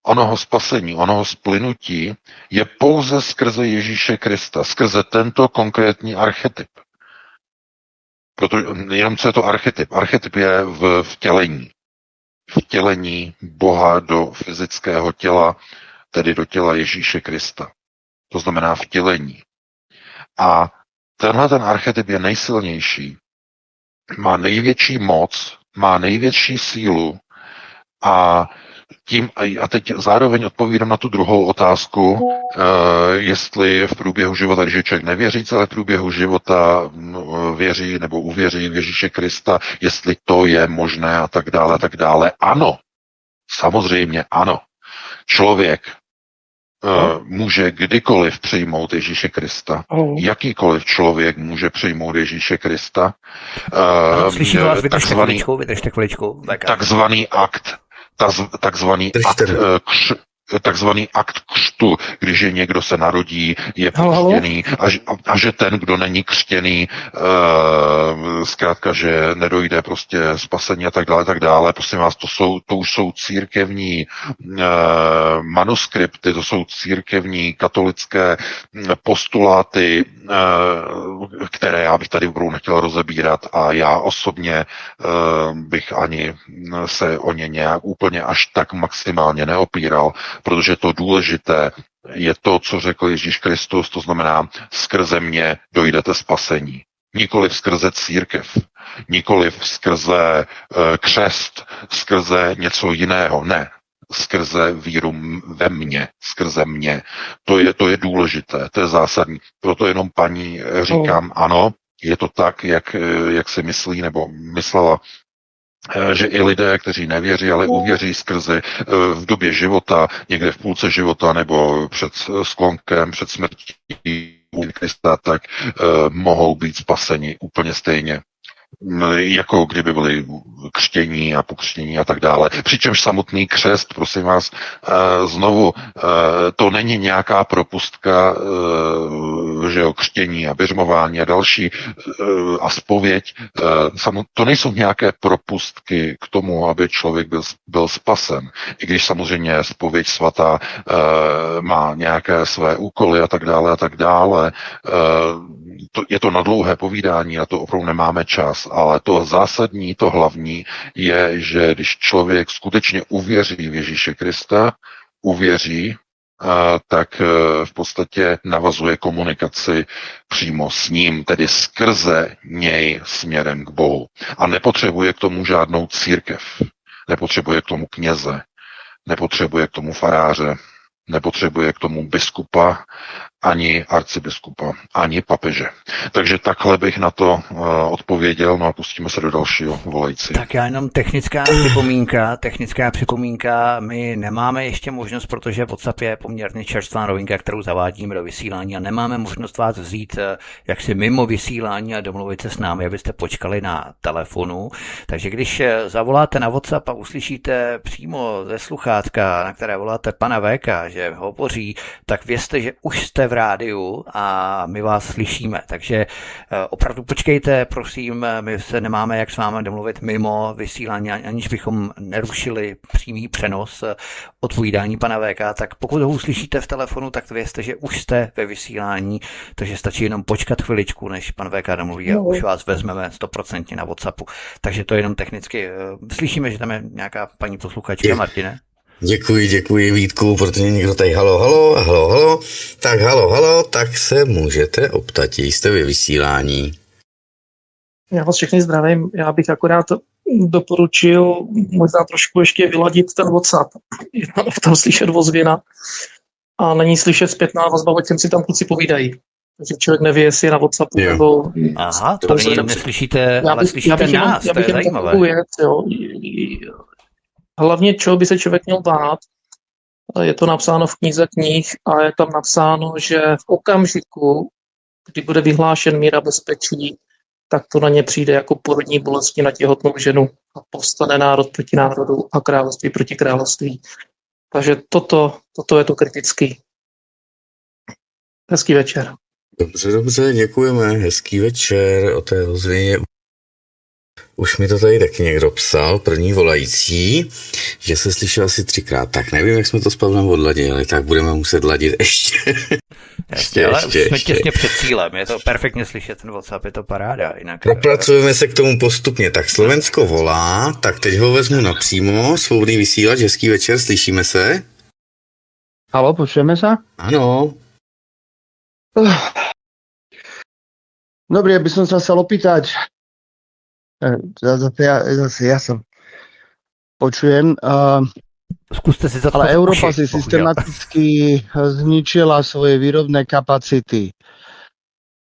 onoho spasení, onoho splynutí je pouze skrze Ježíše Krista, skrze tento konkrétní archetyp. Protože jenom co je to archetyp? Archetyp je v vtělení. Vtělení Boha do fyzického těla, tedy do těla Ježíše Krista. To znamená vtělení. A tenhle ten archetyp je nejsilnější, má největší moc, má největší sílu a teď zároveň odpovídám na tu druhou otázku, jestli v průběhu života, když je člověk nevěřící, ale v průběhu života věří nebo uvěří v Ježíše Krista, jestli to je možné a tak dále, a tak dále. Ano, samozřejmě ano. Člověk může kdykoliv přijmout Ježíše Krista. Jakýkoliv člověk může přijmout Ježíše Krista. Slyším vás, vydržte chviličku. Takzvaný akt křtu, když je někdo se narodí, je pokřtěný a že ten, kdo není křtěný, zkrátka, že nedojde prostě spasení a tak dále. Prosím vás, to už jsou církevní manuskripty, to jsou církevní katolické postuláty, které já bych tady budou nechtěl rozebírat a já osobně bych ani se o ně nějak úplně až tak maximálně neopíral, protože to důležité je to, co řekl Ježíš Kristus, to znamená, skrze mě dojdete spasení. Nikoliv skrze církev, nikoliv skrze křest, skrze něco jiného, ne. Skrze víru ve mně, skrze mě. To je důležité, to je zásadní. Proto jenom paní říkám, ano, je to tak, jak si myslí nebo myslela, že i lidé, kteří nevěří, ale uvěří skrze v době života, někde v půlce života nebo před sklonkem, před smrtí Krista, tak mohou být spaseni úplně stejně, jako kdyby byli křtění a pokřtění a tak dále. Přičemž samotný křest, prosím vás, znovu, to není nějaká propustka, že jo, křtění a běžmování a další a zpověď. To nejsou nějaké propustky k tomu, aby člověk byl spasen. I když samozřejmě zpověď svatá má nějaké své úkoly a tak dále. Je to na dlouhé povídání, na to opravdu nemáme čas, ale to zásadní, to hlavní je, že když člověk skutečně uvěří v Ježíše Krista, tak v podstatě navazuje komunikaci přímo s ním, tedy skrze něj směrem k Bohu. A nepotřebuje k tomu žádnou církev, nepotřebuje k tomu kněze, nepotřebuje k tomu faráře, nepotřebuje k tomu biskupa, ani arcibiskupa, ani papeže. Takže takhle bych na to odpověděl, no a pustíme se do dalšího volající. Tak já jenom technická připomínka, my nemáme ještě možnost, protože WhatsApp je poměrně čerstvá novinka, kterou zavádíme do vysílání a nemáme možnost vás vzít jaksi mimo vysílání a domluvit se s námi, abyste počkali na telefonu. Takže když zavoláte na WhatsApp a uslyšíte přímo ze sluchátka, na které voláte pana VK, že hovoří, tak vězte, že už jste v rádiu a my vás slyšíme. Takže opravdu počkejte, prosím, my se nemáme jak s vámi domluvit mimo vysílání, aniž bychom nerušili přímý přenos odpovídání pana VK, tak pokud ho uslyšíte v telefonu, tak vězte, že už jste ve vysílání, takže stačí jenom počkat chviličku, než pan VK domluví a už vás vezmeme 100% na WhatsAppu. Takže to jenom technicky. Slyšíme, že tam je nějaká paní posluchačka, Martine? Děkuji Vítku, protože někdo tady halo, tak halo, tak se můžete optat, jste ve vysílání. Já vás všechny zdravím. Já bych akorát doporučil možná trošku ještě vyladit ten WhatsApp. Je tam slyšet ozvěna a není slyšet zpětná vazba, o čem si tam kluci povídají. Takže člověk neví, jestli je na Whatsappu Jo. nebo... Aha, to neslyšíte, ale slyšíte nás, to je zajímavé. Věc, jo. Hlavně, čeho by se člověk měl bát, je to napsáno v knize knih a je tam napsáno, že v okamžiku, kdy bude vyhlášen mír a bezpečí, tak to na ně přijde jako porodní bolesti na těhotnou ženu a povstane národ proti národu a království proti království. Takže toto je to kritický. Hezký večer. Dobře, děkujeme. Hezký večer o té ozvěně. Už mi to tady taky někdo psal, první volající, že se slyšel asi 3krát. Tak nevím, jak jsme to s Pavlem odladili, tak budeme muset ladit ještě. Ale už jsme těsně před cílem, je to perfektně slyšet, ten WhatsApp, je to paráda. Jinak... Propracujeme se k tomu postupně. Tak Slovensko volá, tak teď ho vezmu napřímo, svobodný vysílač, hezký večer, slyšíme se? Haló, počujeme sa? Áno. Dobre, by som sa chcel opýtať. Zase ja som počujem. Skúste si ale Európa si systematicky zničila svoje výrobné kapacity.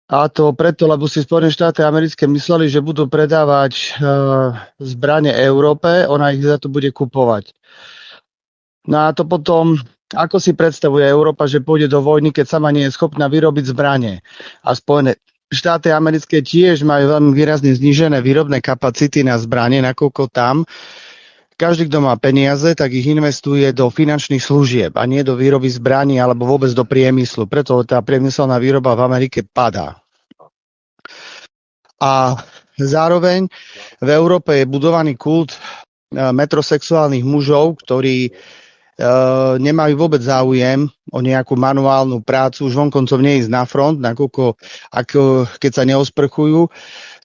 A to preto, lebo si Spojené štáty americké mysleli, že budú predávať zbrane Európe, ona ich za to bude kupovať. No a to potom, ako si predstavuje Európa, že pôjde do vojny, keď sama nie je schopná vyrobiť zbrane. A Spojené štáty americké tiež majú veľmi výrazne znížené výrobné kapacity na zbrane, nakoľko tam každý, kto má peniaze, tak ich investuje do finančných služieb a nie do výroby zbraní alebo vôbec do priemyslu. Preto tá priemyselná výroba v Amerike padá. A zároveň v Európe je budovaný kult metrosexuálnych mužov, ktorí nemajú vôbec záujem o nejakú manuálnu prácu, už vonkoncov neísť na front, nakoľko keď sa neosprchujú,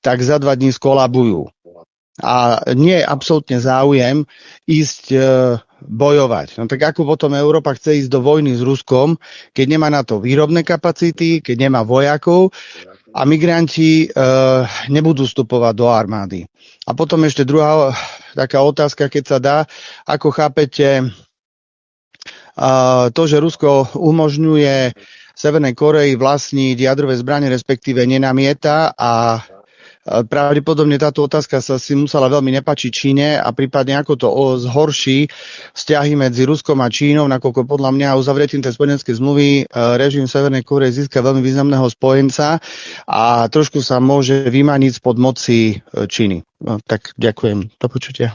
tak za 2 dní skolabujú. A nie je absolútne záujem ísť bojovať. No tak ako potom Európa chce ísť do vojny s Ruskom, keď nemá na to výrobné kapacity, keď nemá vojakov a migranti nebudú vstupovať do armády. A potom ešte druhá taká otázka, keď sa dá, ako chápete to, že Rusko umožňuje Severnej Koreji vlastniť jadrové zbrane, respektíve nenamieta a pravdepodobne táto otázka sa si musela veľmi nepáčiť Číne a prípadne ako to zhorší vzťahy medzi Ruskom a Čínou, nakoľko podľa mňa uzavretím tej spojeneckej zmluvy režim Severnej Koreje získa veľmi významného spojenca a trošku sa môže vymaniť spod moci Číny. No, tak ďakujem. Do počutia.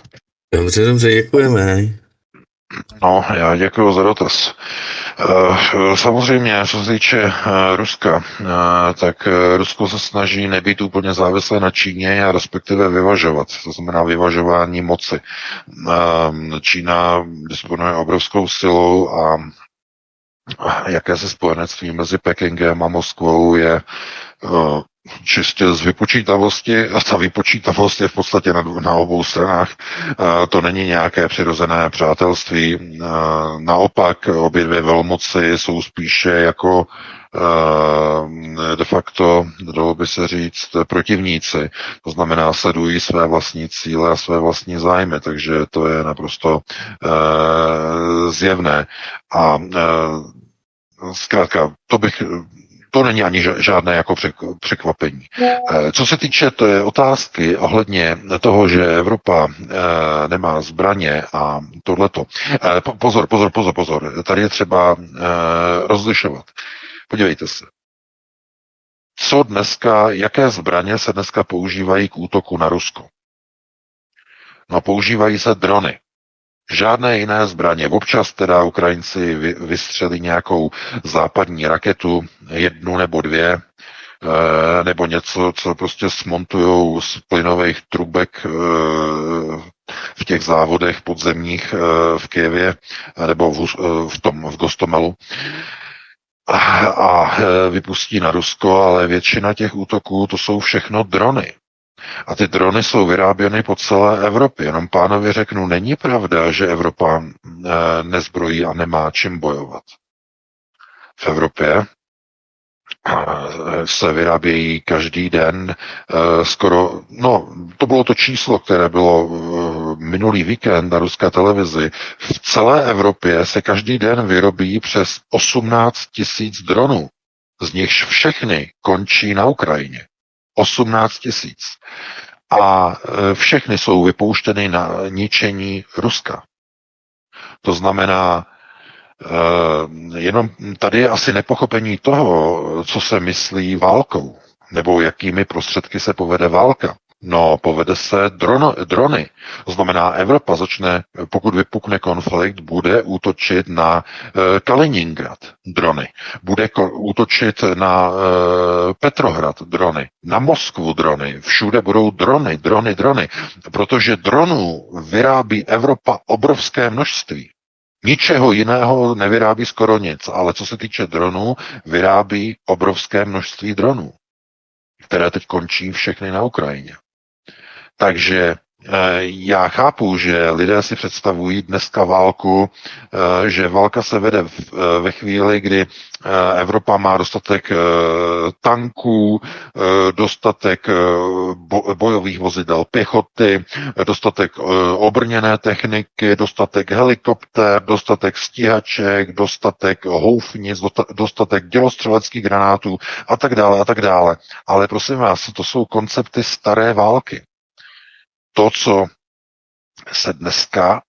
Dobře, děkujeme. No, já děkuji za dotaz. Samozřejmě, co se týče Ruska, tak Rusko se snaží nebýt úplně závislé na Číně a respektive vyvažovat. To znamená vyvažování moci. Čína disponuje obrovskou silou a jakési spojenectví mezi Pekingem a Moskvou je čistě z vypočítavosti a ta vypočítavost je v podstatě na obou stranách. To není nějaké přirozené přátelství. Naopak obě dvě velmoci jsou spíše jako de facto, dalo by se říct, protivníci. To znamená, sledují své vlastní cíle a své vlastní zájmy, takže to je naprosto zjevné. A zkrátka, to není ani žádné jako překvapení. Co se týče té otázky ohledně toho, že Evropa nemá zbraně a tohleto. Pozor. Tady je třeba rozlišovat. Podívejte se. Jaké zbraně se dneska používají k útoku na Rusko? No, používají se drony. Žádné jiné zbraně. Občas teda Ukrajinci vystřelí nějakou západní raketu, 1 nebo 2, nebo něco, co prostě smontujou z plynových trubek v těch závodech podzemních v Kyjevě nebo v Gostomelu a vypustí na Rusko, ale většina těch útoků to jsou všechno drony. A ty drony jsou vyráběny po celé Evropě. Jenom pánovi řeknu, není pravda, že Evropa nezbrojí a nemá čím bojovat. V Evropě se vyrábějí každý den skoro, no to bylo to číslo, které bylo minulý víkend na ruské televizi. V celé Evropě se každý den vyrobí přes 18 000 dronů. Z nichž všechny končí na Ukrajině. 18 000. A všechny jsou vypouštěny na ničení Ruska. To znamená, jenom tady je asi nepochopení toho, co se myslí válkou, nebo jakými prostředky se povede válka. No, povede se drony. To znamená, Evropa začne, pokud vypukne konflikt, bude útočit na Kaliningrad drony. Bude útočit na Petrohrad drony. Na Moskvu drony. Všude budou drony. Protože dronů vyrábí Evropa obrovské množství. Ničeho jiného nevyrábí skoro nic, ale co se týče dronů, vyrábí obrovské množství dronů, které teď končí všechny na Ukrajině. Takže já chápu, že lidé si představují dneska válku, že válka se vede ve chvíli, kdy Evropa má dostatek tanků, dostatek bojových vozidel pěchoty, dostatek obrněné techniky, dostatek helikoptér, dostatek stíhaček, dostatek houfnic, dostatek dělostřeleckých granátů a tak dále. Ale prosím vás, to jsou koncepty staré války. To, co se dneska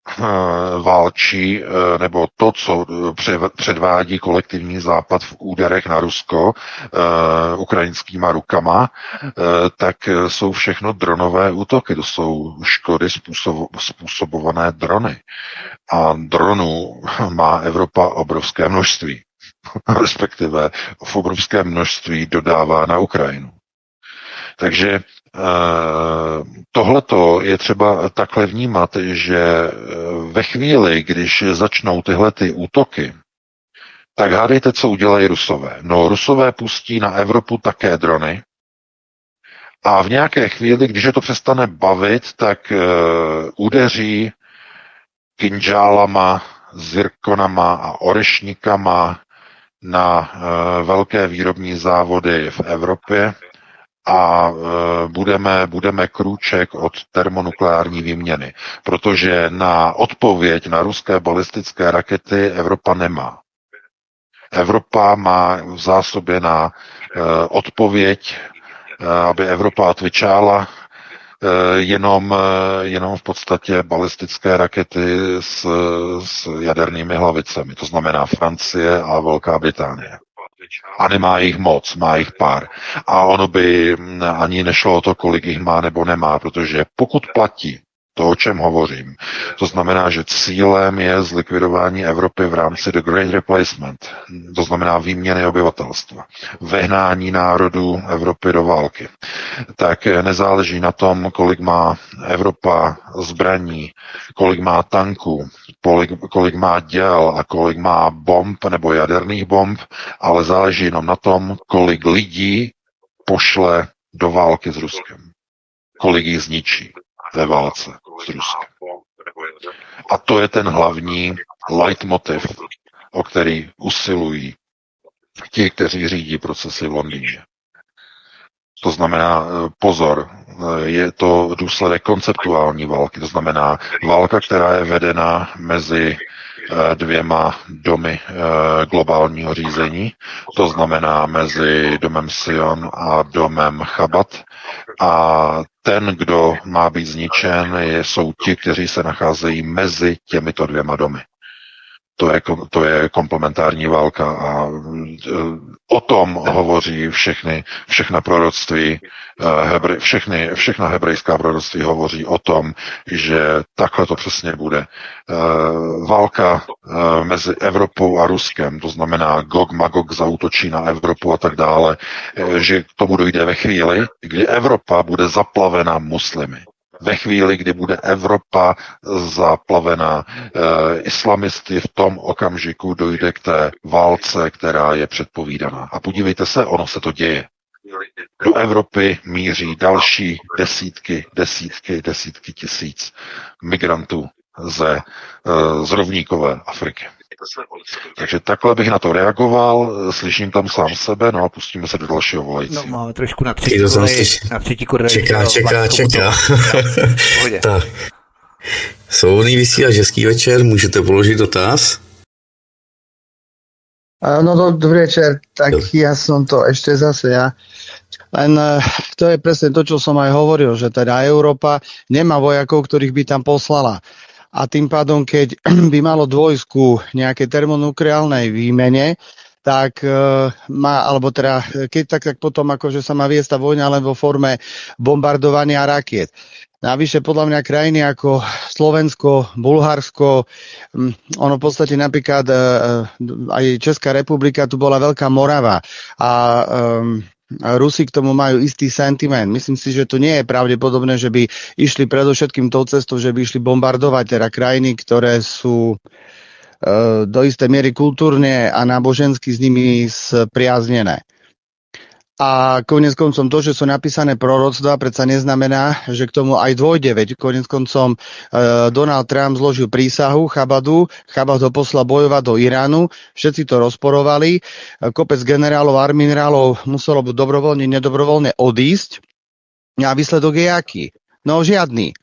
válčí, nebo to, co předvádí kolektivní západ v úderech na Rusko ukrajinskýma rukama, tak jsou všechno dronové útoky. To jsou škody způsobované drony. A dronů má Evropa obrovské množství. Respektive v obrovské množství dodává na Ukrajinu. Takže tohleto je třeba takhle vnímat, že ve chvíli, když začnou tyhle ty útoky, tak hádejte, co udělají Rusové. No, Rusové pustí na Evropu také drony a v nějaké chvíli, když je to přestane bavit, tak udeří kinžálama, zirkonama a orešníkama na velké výrobní závody v Evropě, a budeme krůček od termonukleární výměny, protože na odpověď na ruské balistické rakety Evropa nemá. Evropa má v zásobě na odpověď, aby Evropa atvičála, jenom v podstatě balistické rakety s jadernými hlavicemi, to znamená Francie a Velká Británie. A nemá jich moc, má jich pár. A ono by ani nešlo o to, kolik jich má nebo nemá, protože pokud platí to, o čem hovořím, to znamená, že cílem je zlikvidování Evropy v rámci The Great Replacement, to znamená výměny obyvatelstva, vehnání národů Evropy do války, tak nezáleží na tom, kolik má Evropa zbraní, kolik má tanků, kolik má děl a kolik má bomb nebo jaderných bomb, ale záleží jenom na tom, kolik lidí pošle do války s Ruskem, kolik jich zničí ve válce s Ruskem. A to je ten hlavní leitmotiv, o který usilují ti, kteří řídí procesy v Londýně. To znamená, pozor, je to důsledek konceptuální války, to znamená válka, která je vedena mezi dvěma domy globálního řízení, to znamená mezi domem Sion a domem Chabad. A ten, kdo má být zničen, jsou ti, kteří se nacházejí mezi těmito dvěma domy. To je komplementární válka a o tom hovoří všechna proroctví, všechna hebrejská proroctví hovoří o tom, že takhle to přesně bude. Válka mezi Evropou a Ruskem, to znamená Gog Magog zaútočí na Evropu a tak dále, že k tomu dojde ve chvíli, kdy Evropa bude zaplavena muslimy. Ve chvíli, kdy bude Evropa zaplavena islamisty, v tom okamžiku dojde k té válce, která je předpovídaná. A podívejte se, ono se to děje. Do Evropy míří další desítky tisíc migrantů z rovníkové Afriky. Takže takhle bych na to reagoval, slyším tam sám sebe, no a pustíme se do dalšího volajícího. No, máme trošku na třetí kody. Čeká. Tak. Svobodný vysílač, hezký večer, můžete položit dotaz? No dobrý večer, tak ja som to ešte zase ja. Len to je presne to, čo som aj hovoril, že teda Európa nemá vojakov, ktorých by tam poslala. A tým pádom, keď by malo dôjsť ku nejakej termonukleálnej výmene, tak alebo teda, keď tak potom akože sa má viesť tá vojna len vo forme bombardovania rakiet. Navyše podľa mňa krajiny ako Slovensko, Bulharsko, ono v podstate napríklad aj Česká republika, tu bola Veľká Morava a Rusi k tomu majú istý sentiment. Myslím si, že to nie je pravdepodobné, že by išli predovšetkým tou cestou, že by išli bombardovať teda krajiny, ktoré sú do istej miery kultúrne a nábožensky s nimi spriaznené. A konec koncom to, že sú napísané proroctva, predsa neznamená, že k tomu aj dôjde. Veď konec koncom Donald Trump zložil prísahu Chabad ho poslal bojovať do Iránu, všetci to rozporovali, kopec generálov a admirálov muselo byť dobrovoľne, nedobrovoľne odísť. A výsledok je aký? No žiadny.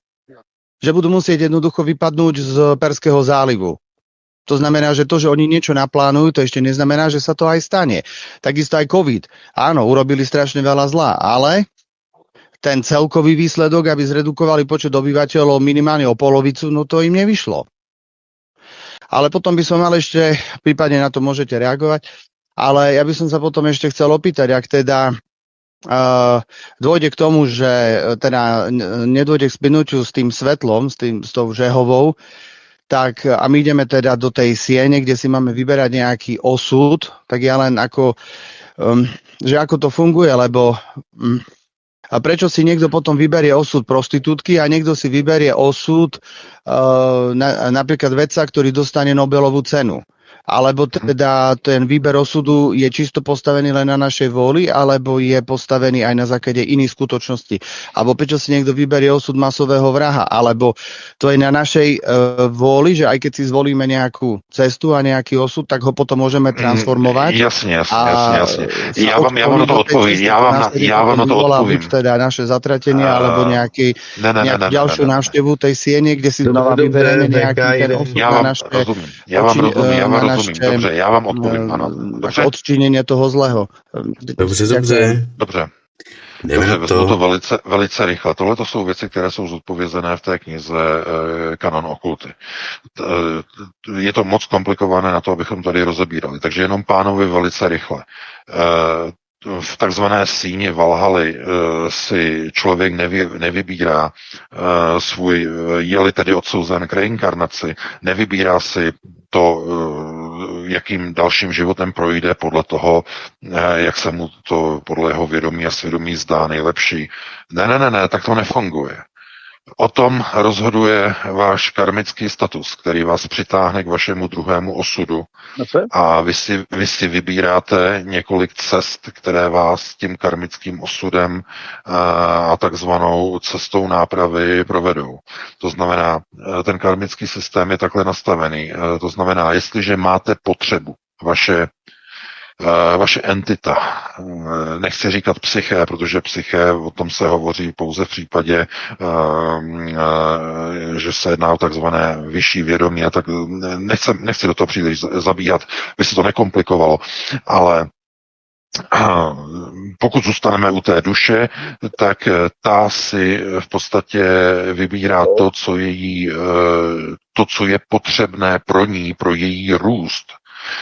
Že budú musieť jednoducho vypadnúť z Perského zálivu. To znamená, že to, že oni niečo naplánujú, to ešte neznamená, že sa to aj stane. Takisto aj COVID. Áno, urobili strašne veľa zla, ale ten celkový výsledok, aby zredukovali počet obyvateľov minimálne o polovicu, no to im nevyšlo. Ale potom by som mal ešte, prípadne na to môžete reagovať, ale ja by som sa potom ešte chcel opýtať, ak teda dôjde k tomu, že teda nedôjde k splynutiu s tým svetlom, s tou žehovou, tak a my ideme teda do tej siene, kde si máme vyberať nejaký osud, tak ja len ako, že ako to funguje, lebo a prečo si niekto potom vyberie osud prostitútky a niekto si vyberie osud napríklad vedca, ktorý dostane Nobelovú cenu. Alebo teda ten výber osudu je čisto postavený len na našej vôli, alebo je postavený aj na základe iných skutočností. Alebo prečo si niekto vyberie osud masového vraha, alebo to je na našej vôli, že aj keď si zvolíme nejakú cestu a nejaký osud, tak ho potom môžeme transformovať. Jasne. Ja vám na to odpovím. Ja vám na to odpovím. Teda naše zatratenie, alebo nejakú ďalšiu návštevu tej siene, kde si znova vyberieme nejaký ten osud na naše... Ja vám rozumím. Dobře, já vám odpovím, ano. Dobře. Odčinění toho zlého. Dobře. Vezmu to velice rychle. Tohle to jsou věci, které jsou zodpovězené v té knize Kanon okulty. Je to moc komplikované na to, abychom tady rozebírali. Takže jenom pánovi velice rychle. V takzvané síni Valhaly si člověk nevybírá svůj, je-li tedy odsouzen k reinkarnaci, nevybírá si to, jakým dalším životem projde podle toho, jak se mu to podle jeho vědomí a svědomí zdá nejlepší. Ne, tak to nefunguje. O tom rozhoduje váš karmický status, který vás přitáhne k vašemu druhému osudu. A vy si vybíráte několik cest, které vás tím karmickým osudem a takzvanou cestou nápravy provedou. To znamená, ten karmický systém je takhle nastavený. To znamená, jestliže máte potřebu, vaše entita, nechci říkat psyché, protože psyché, o tom se hovoří pouze v případě, že se jedná o takzvané vyšší vědomí, a tak nechci do toho příliš zabíhat, by se to nekomplikovalo, ale pokud zůstaneme u té duše, tak ta si v podstatě vybírá to, co je potřebné pro ní, pro její růst.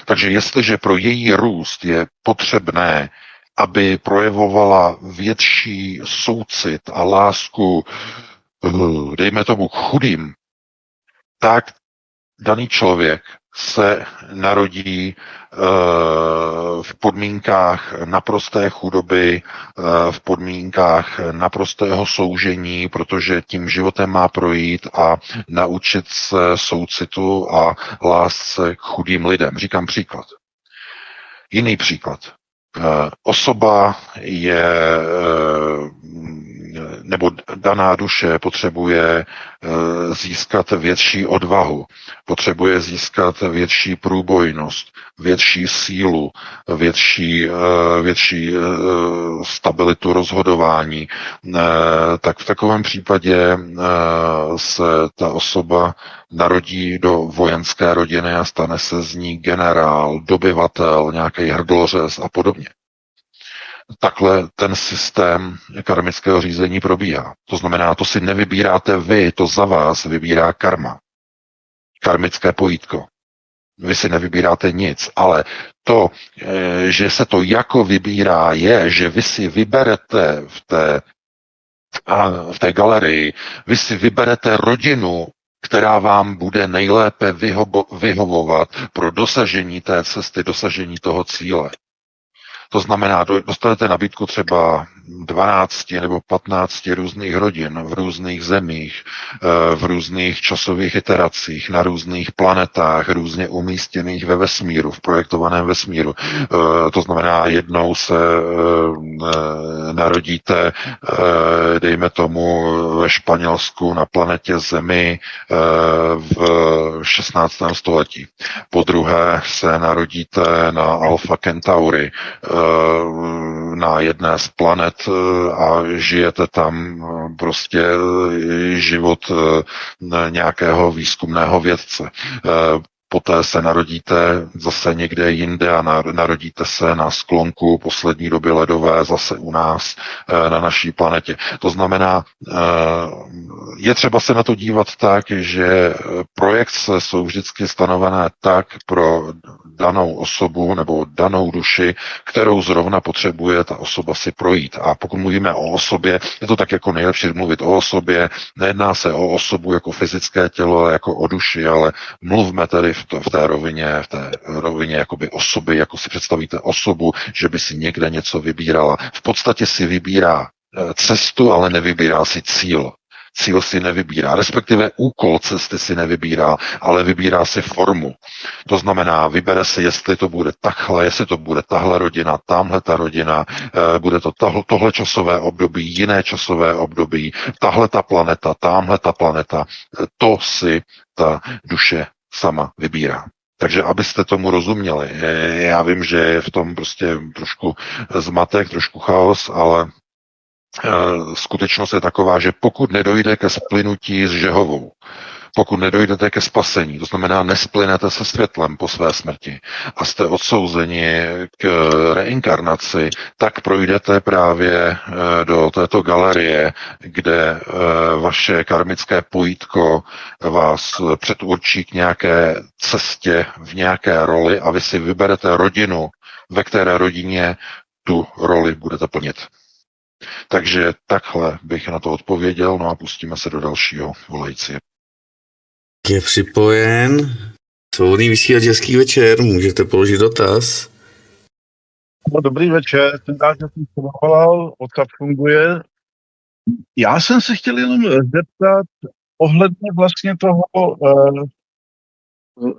Takže jestliže pro její růst je potřebné, aby projevovala větší soucit a lásku, dejme tomu k chudým, tak daný člověk se narodí v podmínkách naprosté chudoby, v podmínkách naprostého soužení, protože tím životem má projít a naučit se soucitu a lásce k chudým lidem. Říkám příklad. Jiný příklad. Osoba je nebo daná duše potřebuje získat větší odvahu, potřebuje získat větší průbojnost, větší sílu, větší stabilitu rozhodování, tak v takovém případě se ta osoba narodí do vojenské rodiny a stane se z ní generál, dobyvatel, nějaký hrdlořez a podobně. Takhle ten systém karmického řízení probíhá. To znamená, to si nevybíráte vy, to za vás vybírá karma. Karmické pojítko. Vy si nevybíráte nic, ale to, že se to jako vybírá, je, že vy si vyberete v té galerii, vy si vyberete rodinu, která vám bude nejlépe vyhovovat pro dosažení té cesty, dosažení toho cíle. To znamená, dostanete nabídku třeba 12 nebo 15 různých rodin v různých zemích, v různých časových iteracích, na různých planetách, různě umístěných ve vesmíru, v projektovaném vesmíru. To znamená, jednou se narodíte, dejme tomu, ve Španělsku na planetě Zemi v 16. století. Po druhé se narodíte na Alpha Centauri, na jedné z planet a žijete tam prostě život nějakého výzkumného vědce. Poté se narodíte zase někde jinde a narodíte se na sklonku poslední doby ledové zase u nás na naší planetě. To znamená, je třeba se na to dívat tak, že projekce jsou vždycky stanovené tak pro danou osobu nebo danou duši, kterou zrovna potřebuje ta osoba si projít. A pokud mluvíme o osobě, je to tak jako nejlepší mluvit o osobě, nejedná se o osobu jako fyzické tělo, ale jako o duši, ale mluvme tedy v té rovině jakoby osoby, jako si představíte osobu, že by si někde něco vybírala. V podstatě si vybírá cestu, ale nevybírá si cíl. Cíl si nevybírá, respektive úkol cesty si nevybírá, ale vybírá si formu. To znamená, vybere si, jestli to bude takhle, jestli to bude tahle rodina, tamhle ta rodina, bude to tohle časové období, jiné časové období, tahle ta planeta, tamhle ta planeta. To si ta duše sama vybírá. Takže abyste tomu rozuměli, já vím, že je v tom prostě trošku zmatek, trošku chaos, ale skutečnost je taková, že pokud nedojde ke splynutí s Žehovou, pokud nedojdete ke spasení, to znamená nesplynete se světlem po své smrti a jste odsouzeni k reinkarnaci, tak projdete právě do této galerie, kde vaše karmické pojítko vás předurčí k nějaké cestě v nějaké roli a vy si vyberete rodinu, ve které rodině tu roli budete plnit. Takže takhle bych na to odpověděl, no a pustíme se do dalšího volající. Je připojen. Svobodný vysílač, hezký večer, můžete položit dotaz. No, dobrý večer, ten dáž, že jsem se volal, odkud funguje. Já jsem se chtěl jenom zeptat ohledně vlastně toho,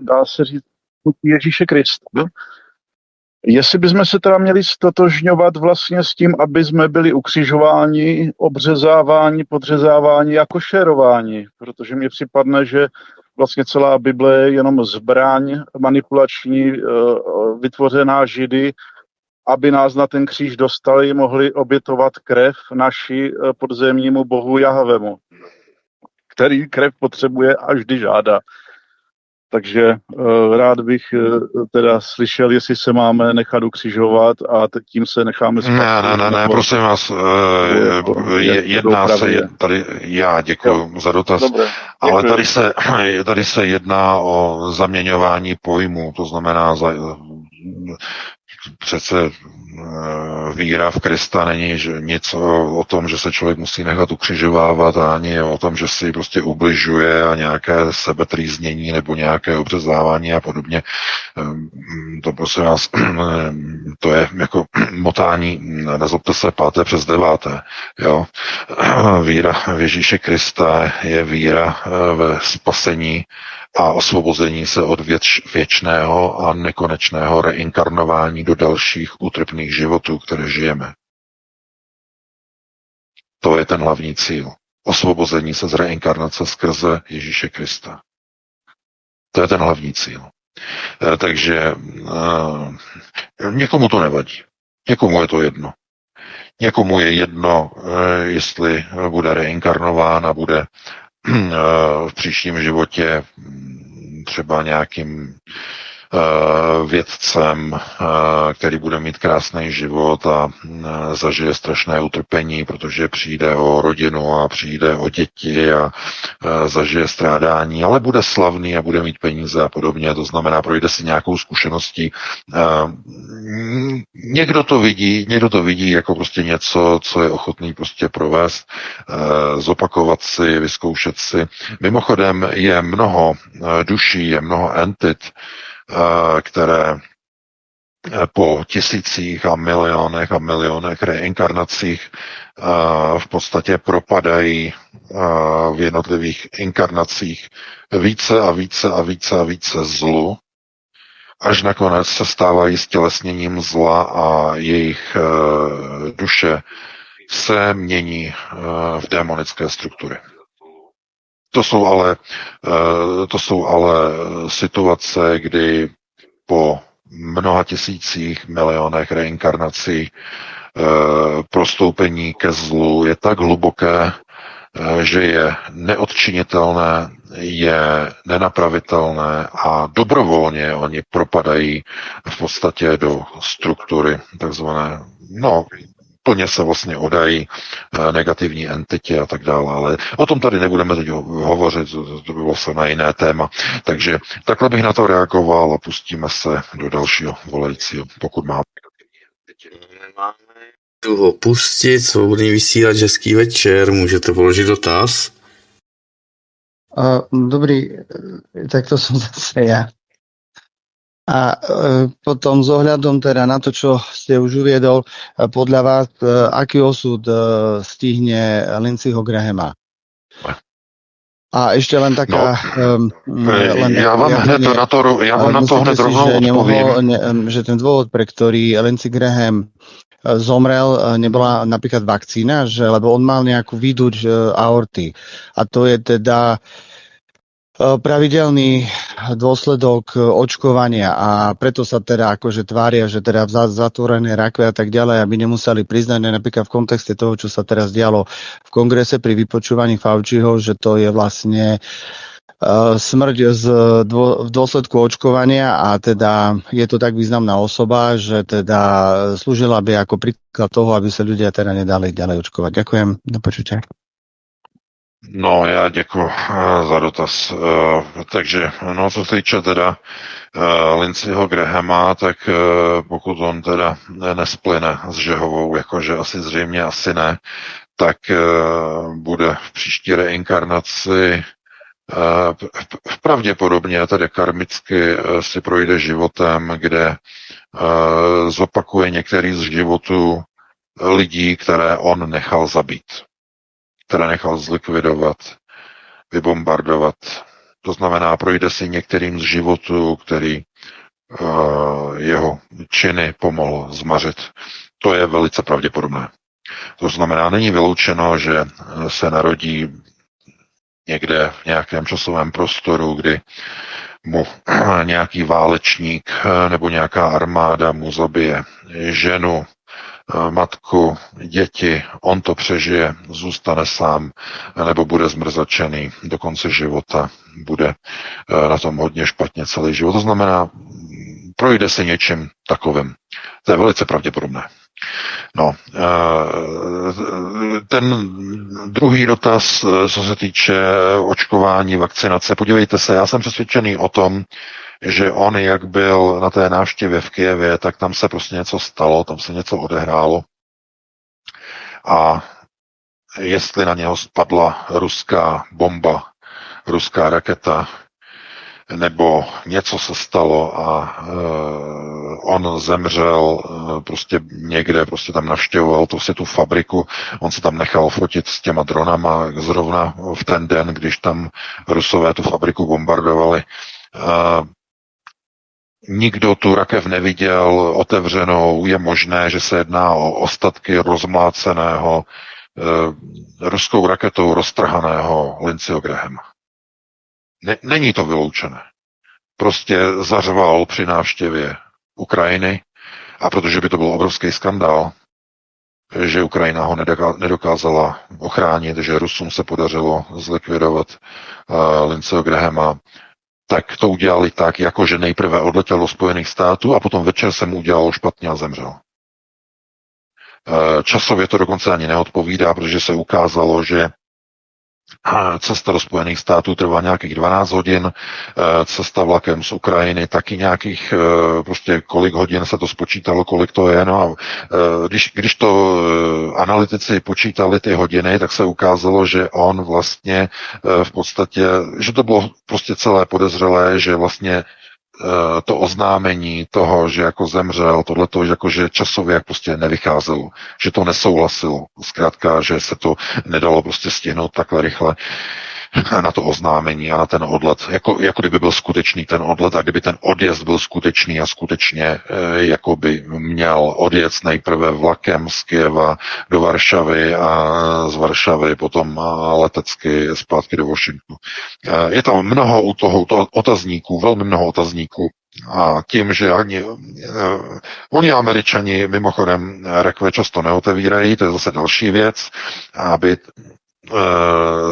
dá se říct, Ježíše Krista. Jestli bychom se teda měli stotožňovat vlastně s tím, aby jsme byli ukřižováni, obřezáváni, podřezáváni a košerováni, protože mně připadne, že vlastně celá Bible je jenom zbraň manipulační, vytvořená Židy, aby nás na ten kříž dostali, mohli obětovat krev naši podzemnímu bohu Jahvemu, který krev potřebuje a vždy žádá. Takže rád bych teda slyšel, jestli se máme nechat ukřižovat a tím se necháme spát. Ne, prosím vás, jedná se, tady já děkuji za dotaz, Dobré, ale tady se jedná o zaměňování pojmů, to znamená přece víra v Krista není nic o tom, že se člověk musí nechat ukřižovávat, ani o tom, že si prostě ubližuje a nějaké sebetrýznění nebo nějaké obřezávání a podobně. To prosím vás, to je jako motání, nezlobte se, 5. přes 9. Jo? Víra v Ježíše Krista je víra ve spasení a osvobození se od věčného a nekonečného reinkarnování do dalších útrpných životů, které žijeme. To je ten hlavní cíl. Osvobození se z reinkarnace skrze Ježíše Krista. To je ten hlavní cíl. Takže někomu to nevadí. Někomu je to jedno. Někomu je jedno, jestli bude reinkarnován a bude v příštím životě třeba nějakým vědcem, který bude mít krásný život a zažije strašné utrpení, protože přijde o rodinu a přijde o děti a zažije strádání, ale bude slavný a bude mít peníze a podobně. To znamená, projde si nějakou zkušeností. Někdo to vidí jako prostě něco, co je ochotný prostě provést, zopakovat si, vyzkoušet si. Mimochodem je mnoho duší, je mnoho entit, které po tisících a milionech reinkarnacích v podstatě propadají v jednotlivých inkarnacích více a více zlu, až nakonec se stávají stělesněním zla a jejich duše se mění v démonické struktury. To jsou ale situace, kdy po mnoha tisících, milionech reinkarnací prostoupení ke zlu je tak hluboké, že je neodčinitelné, je nenapravitelné a dobrovolně oni propadají v podstatě do struktury takzvané, plně se vlastně odají negativní entitě a tak dále, ale o tom tady nebudeme teď hovořit, to by bylo se na jiné téma. Takže takhle bych na to reagoval a pustíme se do dalšího volajícího, pokud máme. Nemáme ho pustit, svobodný vysílač, hezký večer, můžete položit dotaz? Dobrý, tak to som zase ja. A potom s ohľadom teda na to, čo ste už uviedol, podľa vás, aký osud stihne Lindseyho Grahama? A ešte len taká... ja vám na to hned rovnou odpovím. Že ten dôvod, pre ktorý Lindsey Graham zomrel, nebola napríklad vakcína, lebo on mal nejakú výduč aorty. A to je teda pravidelný dôsledok očkovania a preto sa teda akože tvária, že teda v zatvorenej rakve a tak ďalej, aby nemuseli priznať napríklad v kontexte toho, čo sa teraz dialo v kongrese pri vypočúvaní Fauciho, že to je vlastne smrť v dôsledku očkovania a teda je to tak významná osoba, že teda slúžila by ako príklad toho, aby sa ľudia teda nedali ďalej očkovať. Ďakujem, do počutia. No, já děkuji za dotaz. Takže, co se týče teda Lindseyho Grahama, tak pokud on teda nesplyne s Žehovou, jakože zřejmě asi ne, tak bude v příští reinkarnaci pravděpodobně tedy karmicky si projde životem, kde zopakuje některý z životů lidí, které on nechal zabít, které nechal zlikvidovat, vybombardovat. To znamená, projde si některým z životů, který jeho činy pomohl zmařit. To je velice pravděpodobné. To znamená, není vyloučeno, že se narodí někde v nějakém časovém prostoru, kdy mu nějaký válečník nebo nějaká armáda mu zabije ženu, matku, děti, on to přežije, zůstane sám, nebo bude zmrzačený do konce života, bude na tom hodně špatně celý život. To znamená, projde se něčím takovým. To je velice pravděpodobné. No, ten druhý dotaz, co se týče očkování, vakcinace, podívejte se, já jsem přesvědčený o tom, že on, jak byl na té návštěvě v Kyjevě, tak tam se prostě něco stalo, tam se něco odehrálo. A jestli na něho spadla ruská bomba, ruská raketa, nebo něco se stalo a on zemřel prostě někde, prostě tam navštěvoval tu fabriku, on se tam nechal fotit s těma dronama zrovna v ten den, když tam Rusové tu fabriku bombardovali. Nikdo tu rakev neviděl otevřenou, je možné, že se jedná o ostatky rozmláceného ruskou raketou roztrhaného Lindseyho Grahama. Není to vyloučené. Prostě zařval při návštěvě Ukrajiny a protože by to byl obrovský skandál, že Ukrajina ho nedokázala ochránit, že Rusům se podařilo zlikvidovat Lindseyho Grahama, tak to udělali tak, jako že nejprve odletěl do Spojených států a potom večer se mu udělalo špatně a zemřel. Časově to dokonce ani neodpovídá, protože se ukázalo, že cesta do Spojených států trvá nějakých 12 hodin, cesta vlakem z Ukrajiny taky nějakých, prostě kolik hodin se to spočítalo, kolik to je. No a když to analytici počítali ty hodiny, tak se ukázalo, že on vlastně v podstatě, že to bylo prostě celé podezřelé, že vlastně to oznámení toho, že jako zemřel, tohleto, jako že časově jak prostě nevycházelo, že to nesouhlasilo. Zkrátka, že se to nedalo prostě stihnout takhle rychle na to oznámení a na ten odlet. Jako kdyby byl skutečný ten odlet a kdyby ten odjezd byl skutečný a skutečně jako by měl odjet nejprve vlakem z Kyjeva do Varšavy a z Varšavy potom letecky zpátky do Washingtonu. Je tam mnoho u toho otazníků, velmi mnoho otazníků. A tím, že oni Američani mimochodem rakve často neotevírají, to je zase další věc, aby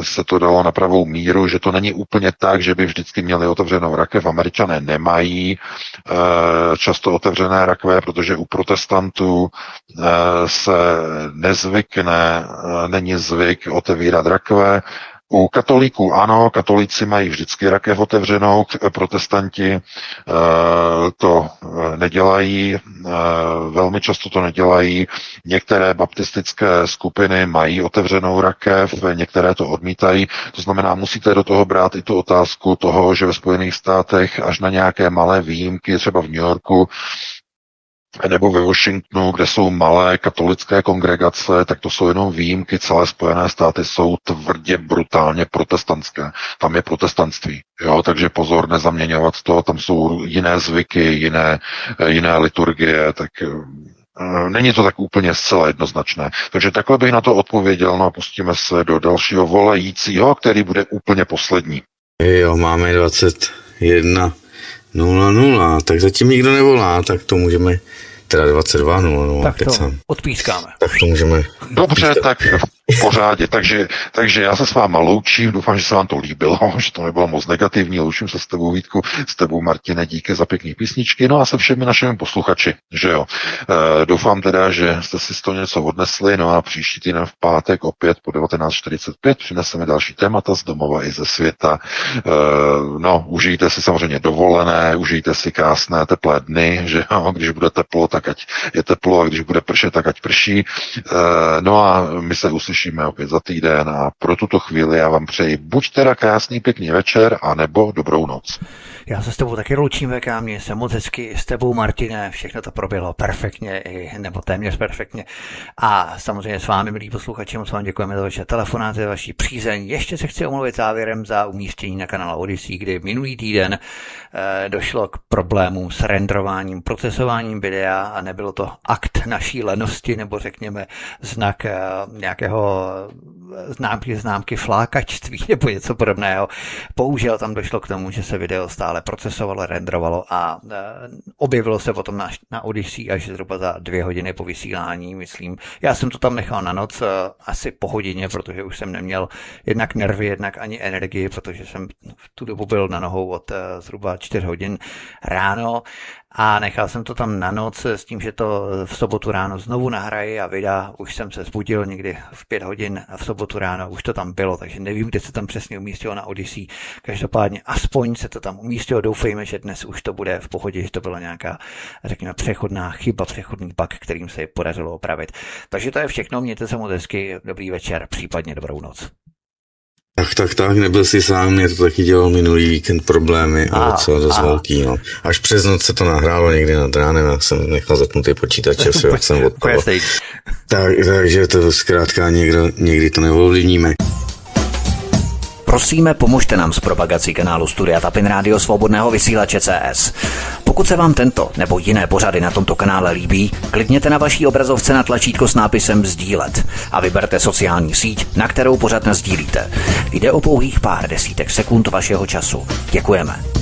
se to dalo na pravou míru, že to není úplně tak, že by vždycky měli otevřenou rakev. Američané nemají často otevřené rakve, protože u protestantů se není zvyk otevírat rakve. U katolíků ano, katolíci mají vždycky rakev otevřenou, protestanti to nedělají, velmi často to nedělají. Některé baptistické skupiny mají otevřenou rakev, některé to odmítají. To znamená, musíte do toho brát i tu otázku toho, že ve Spojených státech až na nějaké malé výjimky, třeba v New Yorku, nebo ve Washingtonu, kde jsou malé katolické kongregace, tak to jsou jenom výjimky. Celé Spojené státy jsou tvrdě, brutálně protestantské. Tam je protestantství. Jo? Takže pozor, nezaměňovat to. Tam jsou jiné zvyky, jiné liturgie, tak není to tak úplně zcela jednoznačné. Takže takhle bych na to odpověděl, no a pustíme se do dalšího volajícího, který bude úplně poslední. Jo, máme 21:00, tak zatím nikdo nevolá, tak to můžeme, teda 22:00. Tak to odpískáme. Tak to můžeme. Dobře, tak v pořádě. Takže já se s váma loučím, doufám, že se vám to líbilo, že to nebylo moc negativní, loučím se s tebou, Vítku, s tebou, Martine, díky za pěkný písničky, no a se všemi našimi posluchači, že jo. Doufám teda, že jste si z toho něco odnesli, no a příští týden v pátek opět po 19:45 přineseme další témata z domova i ze světa. No, užijte si samozřejmě dovolené, užijte si krásné teplé dny, že jo, když bude teplo, tak ať je teplo, a když bude pršet, tak ať prší. No a my se uslyšíme opět za týden a pro tuto chvíli já vám přeji buď teda krásný pěkný večer, anebo dobrou noc. Já se s tebou taky loučím, VK, mě se moc hezky, s tebou, Martine, všechno to proběhlo perfektně, nebo téměř perfektně. A samozřejmě s vámi, milí posluchači, moc vám děkujeme za vaše telefonáty, za vaši přízeň. Ještě se chci omluvit závěrem za umístění na kanálu Odyssey, kdy minulý týden došlo k problémům s renderováním, procesováním videa a nebylo to akt naší lenosti, nebo řekněme znak nějakého známky flákačství nebo něco podobného. Bohužel tam došlo k tomu, že se video stále procesovalo, renderovalo a objevilo se potom na Odyssey až zhruba za 2 hodiny po vysílání, myslím. Já jsem to tam nechal na noc, asi po hodině, protože už jsem neměl jednak nervy, jednak ani energii, protože jsem v tu dobu byl na nohou od zhruba 4 hodin ráno a nechal jsem to tam na noc s tím, že to v sobotu ráno znovu nahraji a videa už jsem se zbudil někdy v 5 hodin a v sobotu ráno už to tam bylo, takže nevím, kde se tam přesně umístilo na Odyssey. Každopádně aspoň se to tam umístilo, doufejme, že dnes už to bude v pohodě, že to byla nějaká, řekněme, přechodná chyba, přechodný bug, kterým se podařilo opravit. Takže to je všechno, mějte se moc hezky, dobrý večer, případně dobrou noc. Tak, nebyl jsi sám, mě to taky dělal minulý víkend problémy a docela dost velký, no. Až přes noc se to nahrálo někdy nad ránem, já jsem nechal zapnutý počítač, jak jsem odpadl. Takže to zkrátka někdy to neovlivníme. Prosíme, pomožte nám s propagací kanálu Studia Tapin Rádio Svobodného vysílače CS. Pokud Pokud se vám tento nebo jiné pořady na tomto kanále líbí, klikněte na vaší obrazovce na tlačítko s nápisem sdílet a vyberte sociální síť, na kterou pořad nasdílíte. Jde o pouhých pár desítek sekund vašeho času. Děkujeme.